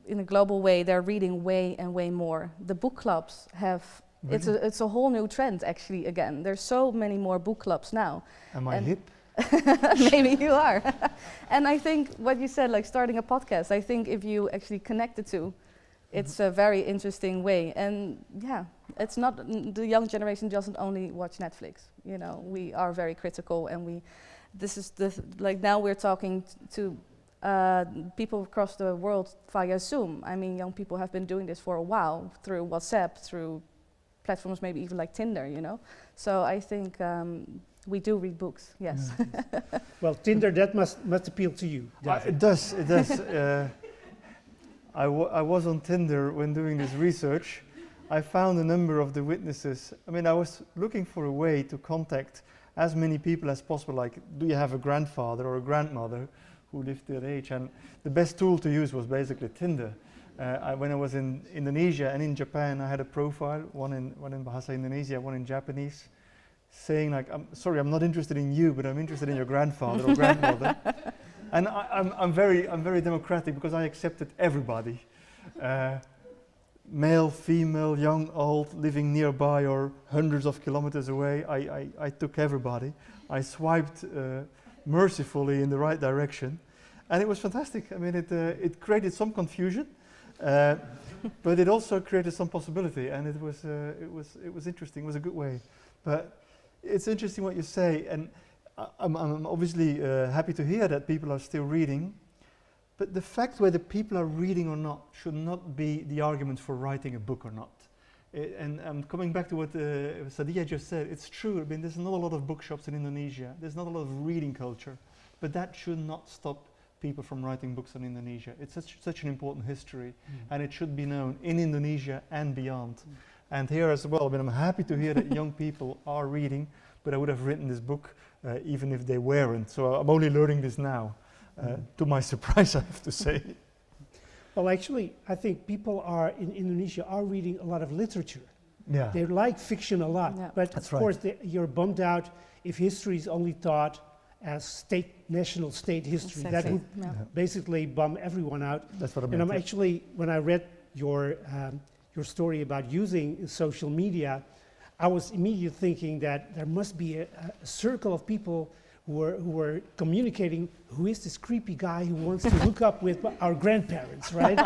in a global way, they're reading way and way more. The book clubs have, Really? it's a whole new trend actually again. There's so many more book clubs now. Am I hip? Maybe you are. And I think what you said, like starting a podcast, I think if you actually connect the two, it's a very interesting way. And yeah, it's not, the young generation doesn't only watch Netflix. You know, we are very critical, and like now we're talking to people across the world via Zoom. I mean, young people have been doing this for a while through WhatsApp, through platforms maybe even like Tinder, you know. So I think We do read books, yes. Well, Tinder, that must appeal to you. It does. I was on Tinder when doing this research. I found a number of the witnesses. I mean, I was looking for a way to contact as many people as possible, like, do you have a grandfather or a grandmother who lived that age? And the best tool to use was basically Tinder. When I was in Indonesia and in Japan, I had a profile, one in Bahasa Indonesia, one in Japanese, saying like, I'm not interested in you, but I'm interested in your grandfather or grandmother. And I'm very democratic because I accepted everybody. Male, female, young, old, living nearby or hundreds of kilometers away. I took everybody. I swiped mercifully in the right direction. And it was fantastic. I mean, it created some confusion, but it also created some possibility. And it was interesting. It was a good way. But it's interesting what you say. And I'm obviously happy to hear that people are still reading. But the fact whether people are reading or not should not be the argument for writing a book or not. And coming back to what Sadiah just said, it's true. I mean, there's not a lot of bookshops in Indonesia. There's not a lot of reading culture. But that should not stop people from writing books on Indonesia. It's such an important history. And it should be known in Indonesia and beyond. And here as well, I mean, I'm happy to hear that young people are reading, but I would have written this book even if they weren't. So I'm only learning this now. To my surprise, I have to say. Well, actually, I think people in Indonesia are reading a lot of literature. Yeah. They like fiction a lot. Yeah. But That's of course, you're bummed out if history is only taught as national state history. Exactly. That would basically bum everyone out. That's what I meant. And I'm actually, when I read your story about using social media, I was immediately thinking that there must be a circle of people who were communicating, who is this creepy guy who wants to hook up with our grandparents, right?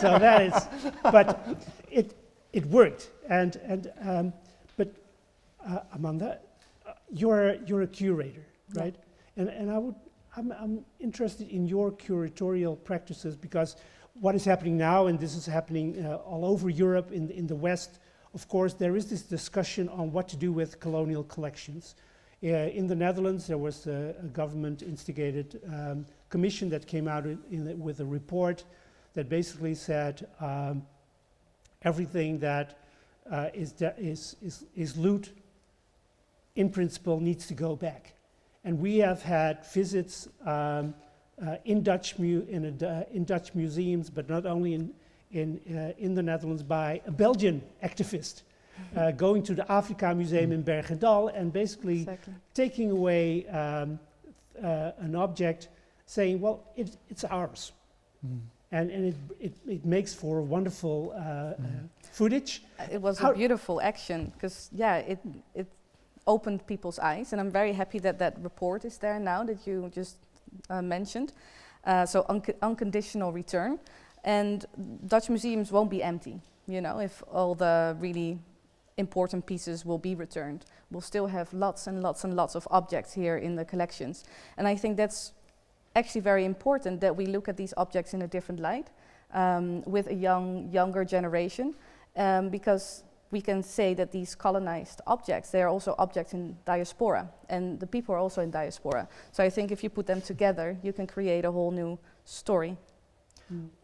So that is, but it worked. But Amanda, you're a curator, right? And I'm interested in your curatorial practices, because what is happening now, and this is happening all over Europe, in the West, of course, there is this discussion on what to do with colonial collections. In the Netherlands, there was a government-instigated commission that came out with a report that basically said everything that is loot, in principle, needs to go back. And we have had visits in Dutch museums, but not only in the Netherlands, by a Belgian activist. Going to the Afrika Museum in Bergendal and basically taking away an object, saying, well, it's ours. And it makes for wonderful footage. It was a beautiful action, because it opened people's eyes, and I'm very happy that that report is there now that you just mentioned. So unconditional return. And Dutch museums won't be empty, you know, if all the really important pieces will be returned. We'll still have lots and lots and lots of objects here in the collections. And I think that's actually very important, that we look at these objects in a different light with a younger generation, because we can say that these colonized objects, they are also objects in diaspora, and the people are also in diaspora. So I think if you put them together, you can create a whole new story.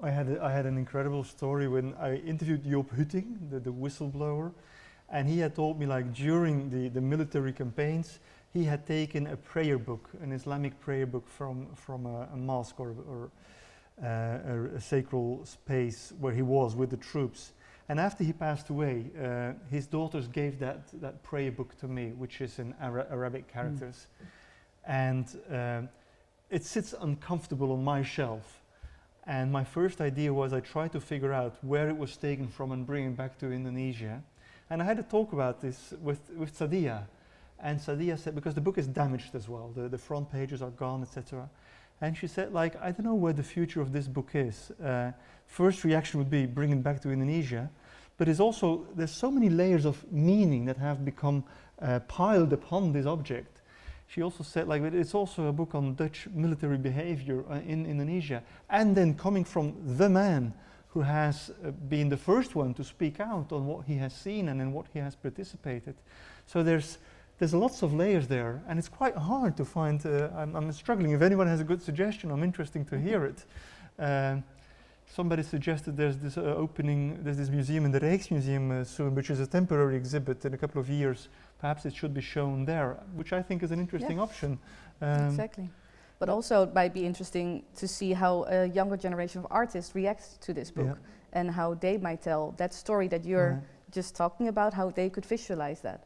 I had an incredible story when I interviewed Joop Hutting, the whistleblower, and he had told me, like, during the military campaigns, he had taken a prayer book, an Islamic prayer book from a mosque or a sacred space where he was with the troops. And after he passed away, his daughters gave that prayer book to me, which is in Arabic characters. And it sits uncomfortable on my shelf. And my first idea was I tried to figure out where it was taken from and bring it back to Indonesia. And I had to talk about this with Sadiah. And Sadiah said, because the book is damaged as well, the front pages are gone, etc. And she said, like, I don't know where the future of this book is. First reaction would be bring it back to Indonesia. But there's so many layers of meaning that have become piled upon this object. She also said, like, it's also a book on Dutch military behavior in Indonesia. And then coming from the man who has been the first one to speak out on what he has seen and in what he has participated. So there's there's lots of layers there, and it's quite hard to find. I'm struggling. If anyone has a good suggestion, I'm interested to hear it. Somebody suggested there's this there's this museum in the Rijksmuseum soon, which is a temporary exhibit in a couple of years. Perhaps it should be shown there, which I think is an interesting option. Exactly. But also it might be interesting to see how a younger generation of artists reacts to this book, and how they might tell that story that you're just talking about, how they could visualize that.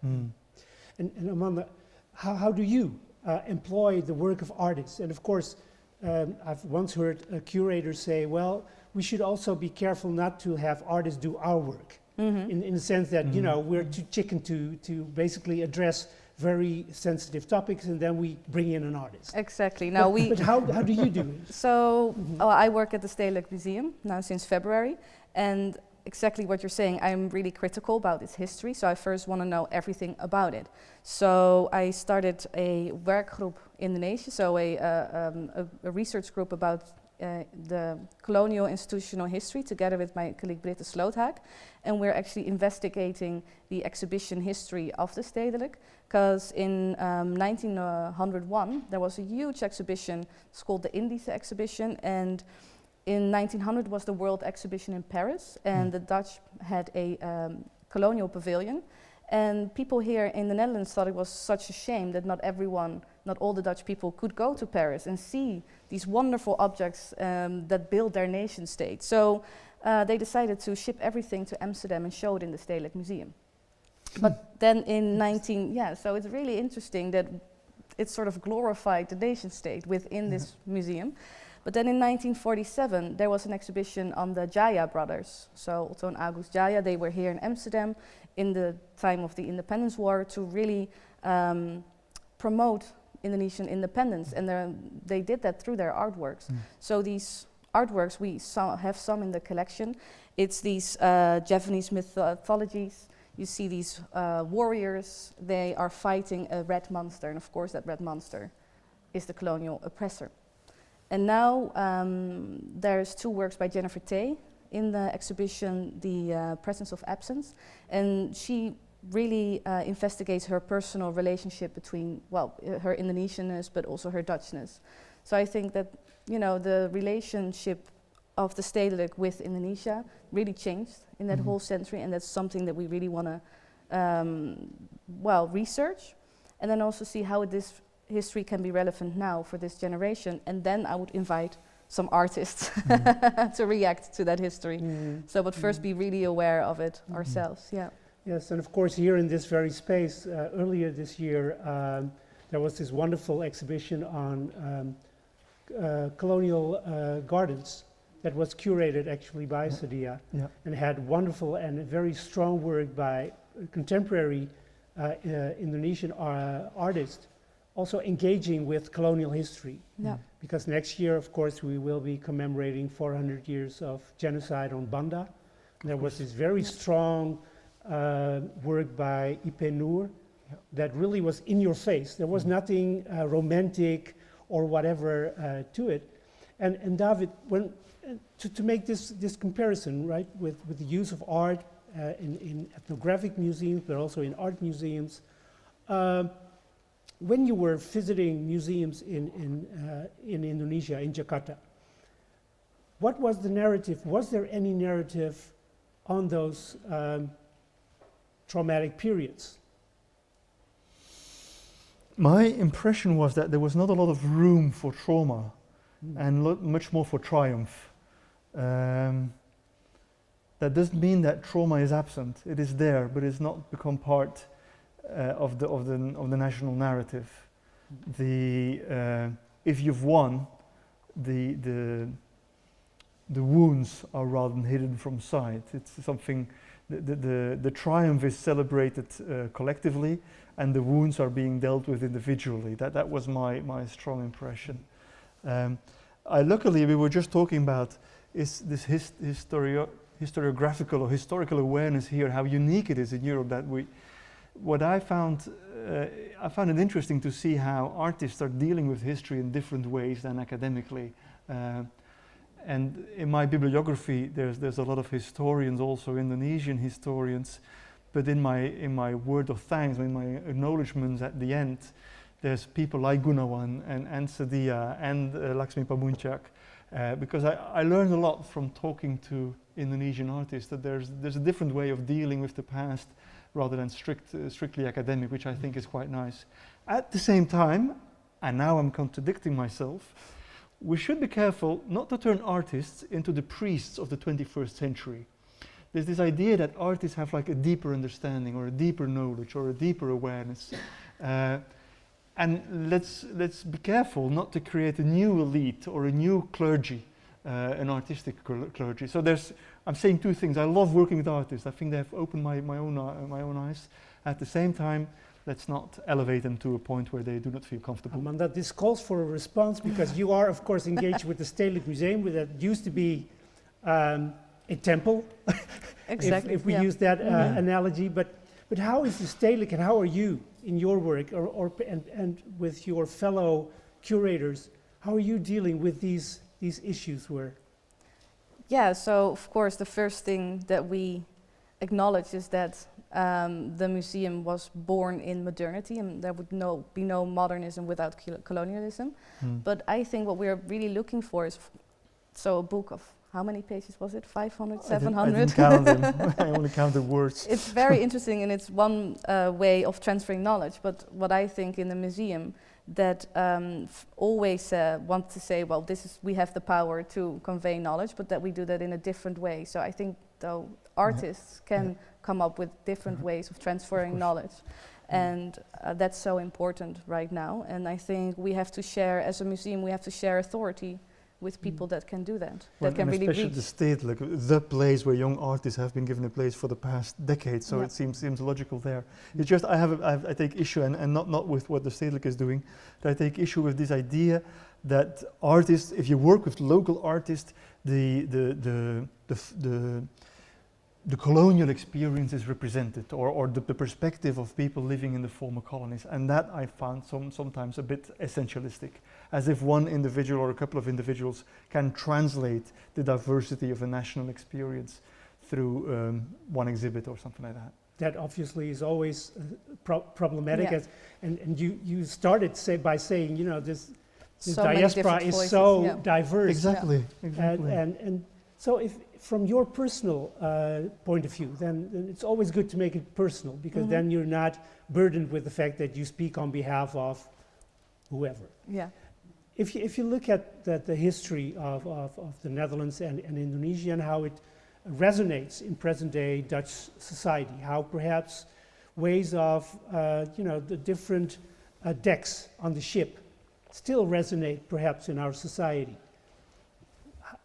And Amanda, how do you employ the work of artists? And of course, I've once heard a curator say, well, we should also be careful not to have artists do our work, in the sense that, you know, we're too chicken to basically address very sensitive topics, and then we bring in an artist. Exactly. Now but how do you do it? So I work at the Stedelijk Museum now since February, and exactly what you're saying, I'm really critical about its history, so I first want to know everything about it. So I started a werkgroep in Indonesia, so a research group about the colonial institutional history together with my colleague Britte Sloothaak, and we're actually investigating the exhibition history of the Stedelijk, because in 1901 there was a huge exhibition, it's called the Indische exhibition, and in 1900 was the World Exhibition in Paris, and the Dutch had a colonial pavilion, and people here in the Netherlands thought it was such a shame that not all the Dutch people could go to Paris and see these wonderful objects that built their nation state. So they decided to ship everything to Amsterdam and show it in the Stedelijk Museum. But then in so it's really interesting that it sort of glorified the nation state within this museum. But then in 1947, there was an exhibition on the Jaya brothers. So Otto and August Jaya, they were here in Amsterdam in the time of the Independence War to really promote Indonesian independence. And they did that through their artworks. So these artworks, we have some in the collection. It's these Javanese mythologies. You see these warriors, they are fighting a red monster. And of course, that red monster is the colonial oppressor. And now there's two works by Jennifer Tay in the exhibition, The Presence of Absence, and she really investigates her personal relationship between, her Indonesianness, but also her Dutchness. So I think that, you know, the relationship of the Stedelijk with Indonesia really changed in that whole century, and that's something that we really want to, research, and then also see how this history can be relevant now for this generation, and then I would invite some artists to react to that history. So, but first be really aware of it ourselves. Yes, and of course here in this very space, earlier this year, there was this wonderful exhibition on colonial gardens that was curated actually by Sadiah, and had wonderful and very strong work by contemporary Indonesian artists, also engaging with colonial history. Because next year, of course, we will be commemorating 400 years of genocide on Banda. And there was this very strong work by Ipe Noor that really was in your face. There was nothing romantic or whatever to it. And David, to make this comparison, right, with the use of art in ethnographic museums, but also in art museums, when you were visiting museums in Indonesia, in Jakarta, what was the narrative? Was there any narrative on those traumatic periods? My impression was that there was not a lot of room for trauma and much more for triumph. That doesn't mean that trauma is absent. It is there, but it's not become part of the national narrative. If you've won, the wounds are rather hidden from sight. It's something. The triumph is celebrated collectively, and the wounds are being dealt with individually. That was my strong impression. Luckily, we were just talking about is this historiographical or historical awareness here, how unique it is in Europe that what I found it interesting to see how artists are dealing with history in different ways than academically. And in my bibliography, there's a lot of historians, also Indonesian historians, but in my word of thanks, in my acknowledgements at the end, there's people like Goenawan and Sadiah and Laxmi Pamuncak, because I learned a lot from talking to Indonesian artists, that there's a different way of dealing with the past rather than strictly academic, which I think is quite nice. At the same time, and now I'm contradicting myself, we should be careful not to turn artists into the priests of the 21st century. There's this idea that artists have like a deeper understanding or a deeper knowledge or a deeper awareness. And let's be careful not to create a new elite or a new clergy, an artistic clergy. So I'm saying two things. I love working with artists. I think they have opened my own eyes. At the same time, let's not elevate them to a point where they do not feel comfortable. Amanda, this calls for a response, because you are, of course, engaged with the Stedelijk Museum, that used to be a temple, Exactly. if we use that analogy. But how is the Stedelijk, and how are you in your work, and with your fellow curators, how are you dealing with these issues? Yeah, so of course the first thing that we acknowledge is that the museum was born in modernity, and there would be no modernism without colonialism. But I think what we're really looking for is, so a book of, how many pages was it? 500, 700? I didn't count them. I only counted words. It's very interesting, and it's one way of transferring knowledge. But what I think in the museum, that always want to say, well, we have the power to convey knowledge, but that we do that in a different way. So I think though artists can come up with different ways of transferring knowledge. And that's so important right now. And I think we have to share, as a museum, we have to share authority with people that can do that, that can really especially reach. the state, like the place where young artists have been given a place for the past decades, so it seems logical there. It's just I take issue, and not with what the Stedelijk is doing, but I take issue with this idea that artists, if you work with local artists, the colonial experience is represented, or the perspective of people living in the former colonies, and that I found sometimes a bit essentialistic, as if one individual or a couple of individuals can translate the diversity of a national experience through one exhibit or something like that. That obviously is always problematic, and you started by saying, you know, this So diaspora is voices, so diverse. Exactly. And so if from your personal point of view, then it's always good to make it personal, because then you're not burdened with the fact that you speak on behalf of whoever. Yeah. If you look at the history of the Netherlands and Indonesia, and how it resonates in present-day Dutch society, how perhaps ways of the different decks on the ship still resonate perhaps in our society.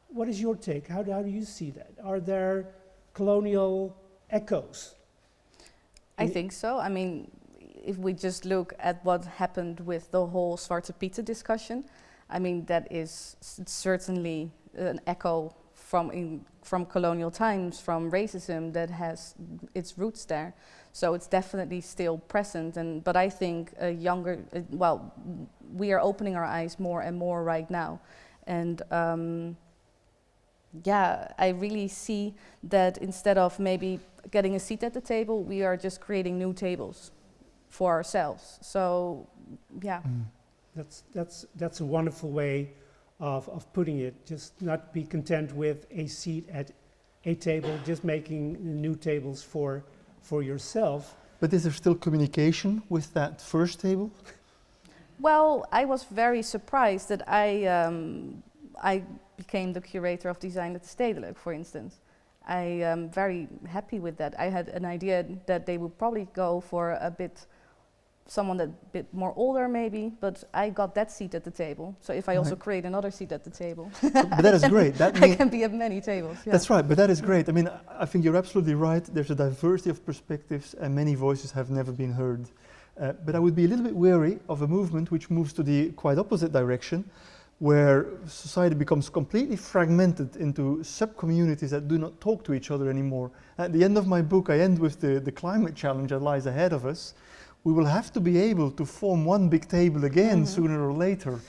What is your take? How do you see that? Are there colonial echoes? I think so. I mean, if we just look at what happened with the whole Zwarte Pieten discussion, I mean, that is certainly an echo from colonial times, from racism that has its roots there. So it's definitely still present. But I think we are opening our eyes more and more right now. And I really see that instead of maybe getting a seat at the table, we are just creating new tables for ourselves. So, yeah. That's a wonderful way of putting it. Just not be content with a seat at a table, just making new tables for yourself. But is there still communication with that first table? Well, I was very surprised that I became the curator of design at the Stedelijk, for instance. I am very happy with that. I had an idea that they would probably go for someone a bit more older maybe, but I got that seat at the table. So if I also create another seat at the table, but that is great. I can be at many tables. Yeah. That's right, but that is great. I mean, I think you're absolutely right. There's a diversity of perspectives, and many voices have never been heard. But I would be a little bit wary of a movement which moves to the quite opposite direction, where society becomes completely fragmented into sub-communities that do not talk to each other anymore. At the end of my book, I end with the climate challenge that lies ahead of us. We will have to be able to form one big table again sooner or later.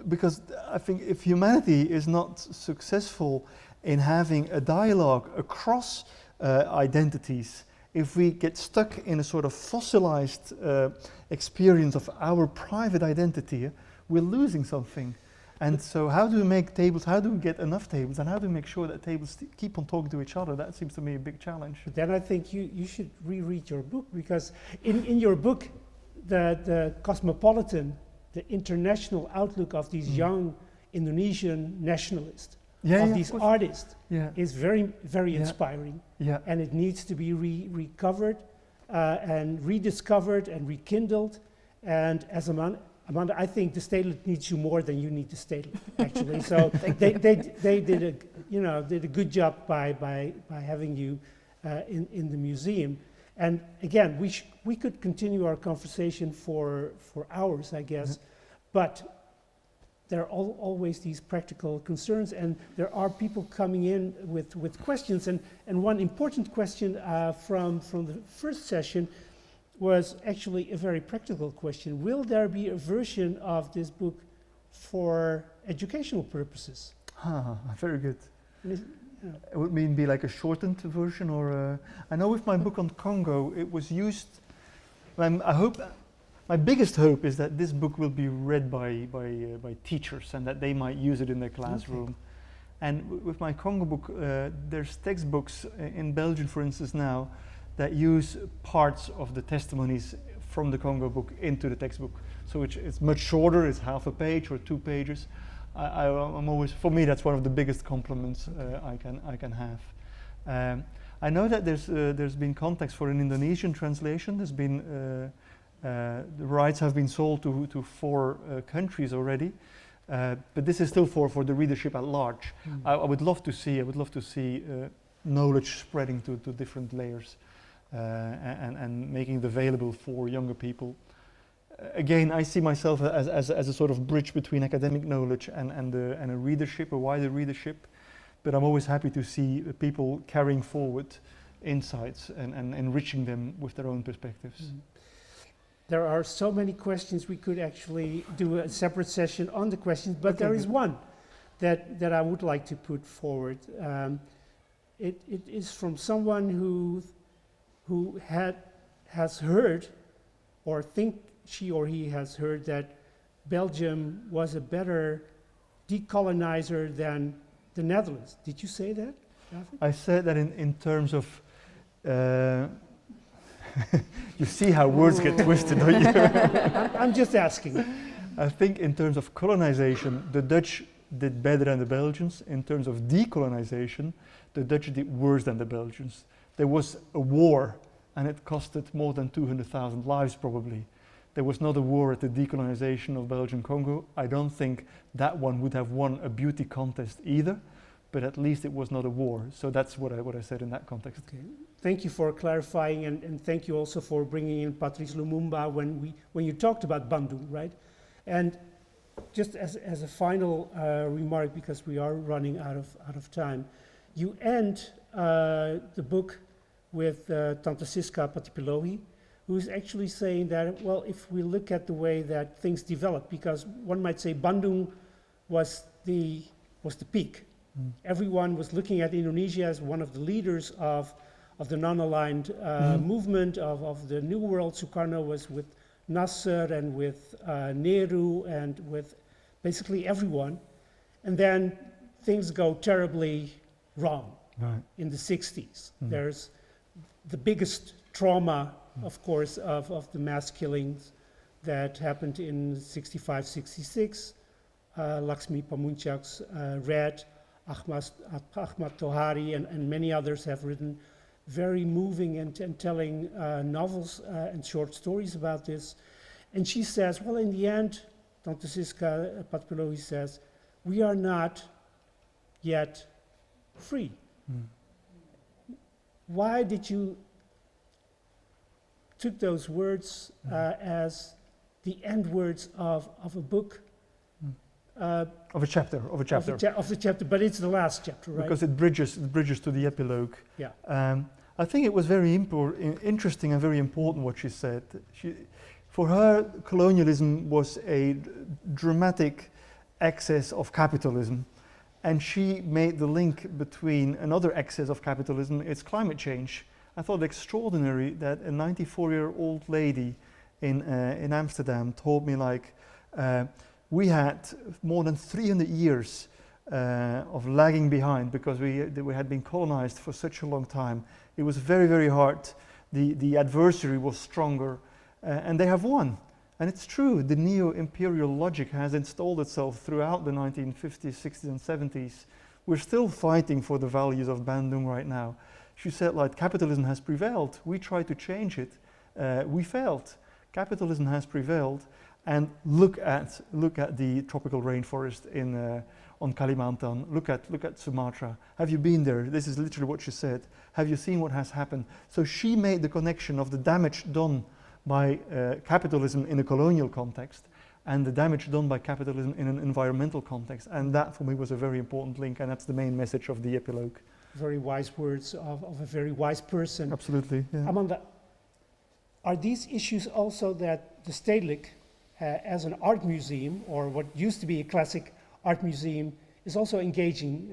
Because I think if humanity is not successful in having a dialogue across identities, if we get stuck in a sort of fossilized experience of our private identity, we're losing something. And so how do we make tables, how do we get enough tables, and how do we make sure that tables keep on talking to each other? That seems to me a big challenge. But then I think you should reread your book, because in your book, the cosmopolitan, the international outlook of these young Indonesian nationalists, of these artists, is very, very inspiring. Yeah. And it needs to be recovered and rediscovered and rekindled. And as Amanda, I think the Stedelijk needs you more than you need the Stedelijk, actually. So they did a good job by having you in the museum. And again, we could continue our conversation for hours, I guess, but there are always these practical concerns, and there are people coming in with questions. And one important question from the first session was actually a very practical question. Will there be a version of this book for educational purposes? Very good. It would be like a shortened version, or I know with my book on Congo, it was used. My biggest hope is that this book will be read by teachers and that they might use it in their classroom. Okay. And with my Congo book, there's textbooks in Belgium, for instance, now that use parts of the testimonies from the Congo book into the textbook. So it's much shorter, it's half a page or 2 pages. I'm always, for me, that's one of the biggest compliments I can have. I know that there's been contacts for an Indonesian translation. There's been the rights have been sold to 4 countries already, but this is still for the readership at large. I would love to see knowledge spreading to different layers and making it available for younger people. Again, I see myself as a sort of bridge between academic knowledge and a readership, a wider readership. But I'm always happy to see people carrying forward insights and enriching them with their own perspectives. There are so many questions. We could actually do a separate session on the questions, but there is one that I would like to put forward. It is from someone who has heard, or think she or he has heard, that Belgium was a better decolonizer than the Netherlands. Did you say that, David? I said that in terms of you see how words get twisted, don't you? I'm just asking. I think in terms of colonization, the Dutch did better than the Belgians. In terms of decolonization, the Dutch did worse than the Belgians. There was a war, and it costed more than 200,000 lives probably. There was not a war at the decolonization of Belgian Congo. I don't think that one would have won a beauty contest either, but at least it was not a war. So that's what I said in that context. Okay. Thank you for clarifying, and thank you also for bringing in Patrice Lumumba when you talked about Bandung, right? And just as a final remark, because we are running out of time, you end the book with Tante Siska Patipilohi, who is actually saying that, well, if we look at the way that things developed, because one might say Bandung was the peak. Everyone was looking at Indonesia as one of the leaders of the non-aligned movement of the New World. Sukarno was with Nasser and with Nehru and with basically everyone. And then things go terribly wrong in the 60s. There's the biggest trauma, of course, of the mass killings that happened in 65, 66. Laxmi Pamuntjak's Red, Ahmad Tohari, and many others have written very moving and telling novels and short stories about this. And she says, well, in the end, Tante Siska Patipilohi says, we are not yet free. Why did you took those words as the end words of a book? Of a chapter. Of the chapter, but it's the last chapter, right? Because it bridges to the epilogue. Yeah. I think it was very interesting and very important what she said. For her, colonialism was a dramatic excess of capitalism, And she made the link between another axis of capitalism, it's climate change. I thought it extraordinary that a 94-year-old lady in Amsterdam told me, like, we had more than 300 years of lagging behind because we had been colonized for such a long time. It was very, very hard. The adversary was stronger, and they have won. And it's true, the neo-imperial logic has installed itself throughout the 1950s, 60s, and 70s. We're still fighting for the values of Bandung right now. She said, like, capitalism has prevailed. We tried to change it. We failed. Capitalism has prevailed. And look at the tropical rainforest on Kalimantan. Look at Sumatra. Have you been there? This is literally what she said. Have you seen what has happened? So she made the connection of the damage done by capitalism in a colonial context and the damage done by capitalism in an environmental context. And that for me was a very important link, and that's the main message of the epilogue. Very wise words of a very wise person. Absolutely. Yeah. Amanda, are these issues also that the Stedelijk, as an art museum, or what used to be a classic art museum, is also engaging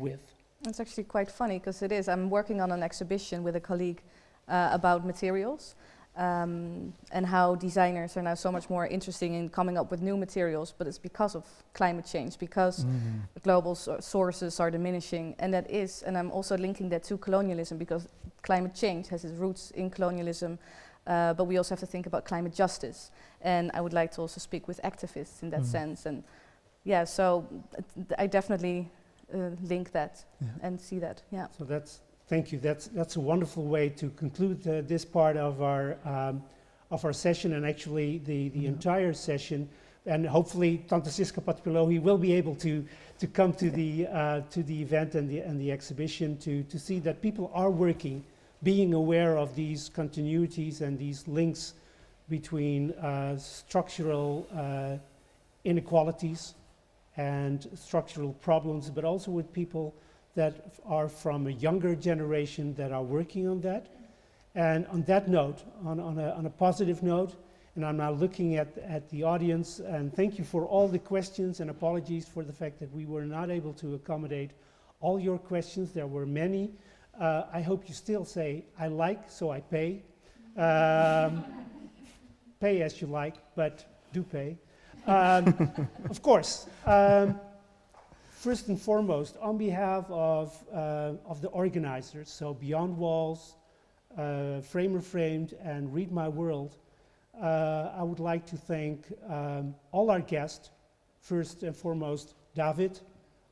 with? It's actually quite funny because it is. I'm working on an exhibition with a colleague about materials. And how designers are now so much more interested in coming up with new materials, but it's because of climate change, because global sources are diminishing, and that is, and I'm also linking that to colonialism, because climate change has its roots in colonialism, but we also have to think about climate justice, and I would like to also speak with activists in that sense, and yeah, so I definitely link that and see that, yeah. So thank you. That's a wonderful way to conclude this part of our session, and actually the entire session. And hopefully, Tante Siska Patpilohi will be able to come to the event and the exhibition to see that people are working, being aware of these continuities and these links between structural inequalities and structural problems, but also with people that are from a younger generation that are working on that. And on that note, on a positive note, and I'm now looking at the audience, and thank you for all the questions, and apologies for the fact that we were not able to accommodate all your questions. There were many. I hope you still say, I like, so I pay. Pay as you like, but do pay. Of course. First and foremost, on behalf of the organizers, so Beyond Walls, Framer Framed, and Read My World, I would like to thank all our guests. First and foremost, David,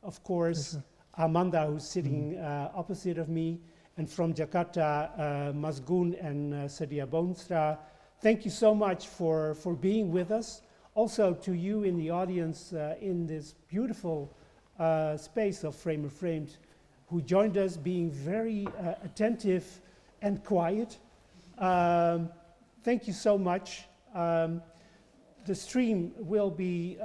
of course, Amanda, who's sitting opposite of me, and from Jakarta, Masgun and Sadiah Boonstra. Thank you so much for being with us. Also to you in the audience in this beautiful space of Framer Framed, who joined us, being very attentive and quiet. Thank you so much. The stream will be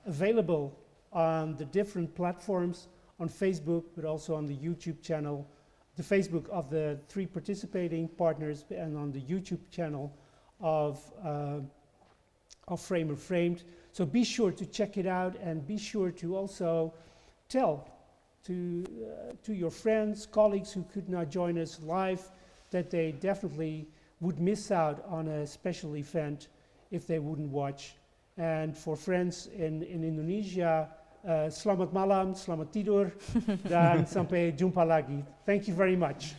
available on the different platforms, on Facebook, but also on the YouTube channel, the Facebook of the 3 participating partners, and on the YouTube channel of Framer Framed. So be sure to check it out, and be sure to also tell to your friends, colleagues who could not join us live, that they definitely would miss out on a special event if they wouldn't watch. And for friends in Indonesia, selamat malam, selamat tidur, dan sampai jumpa lagi. Thank you very much.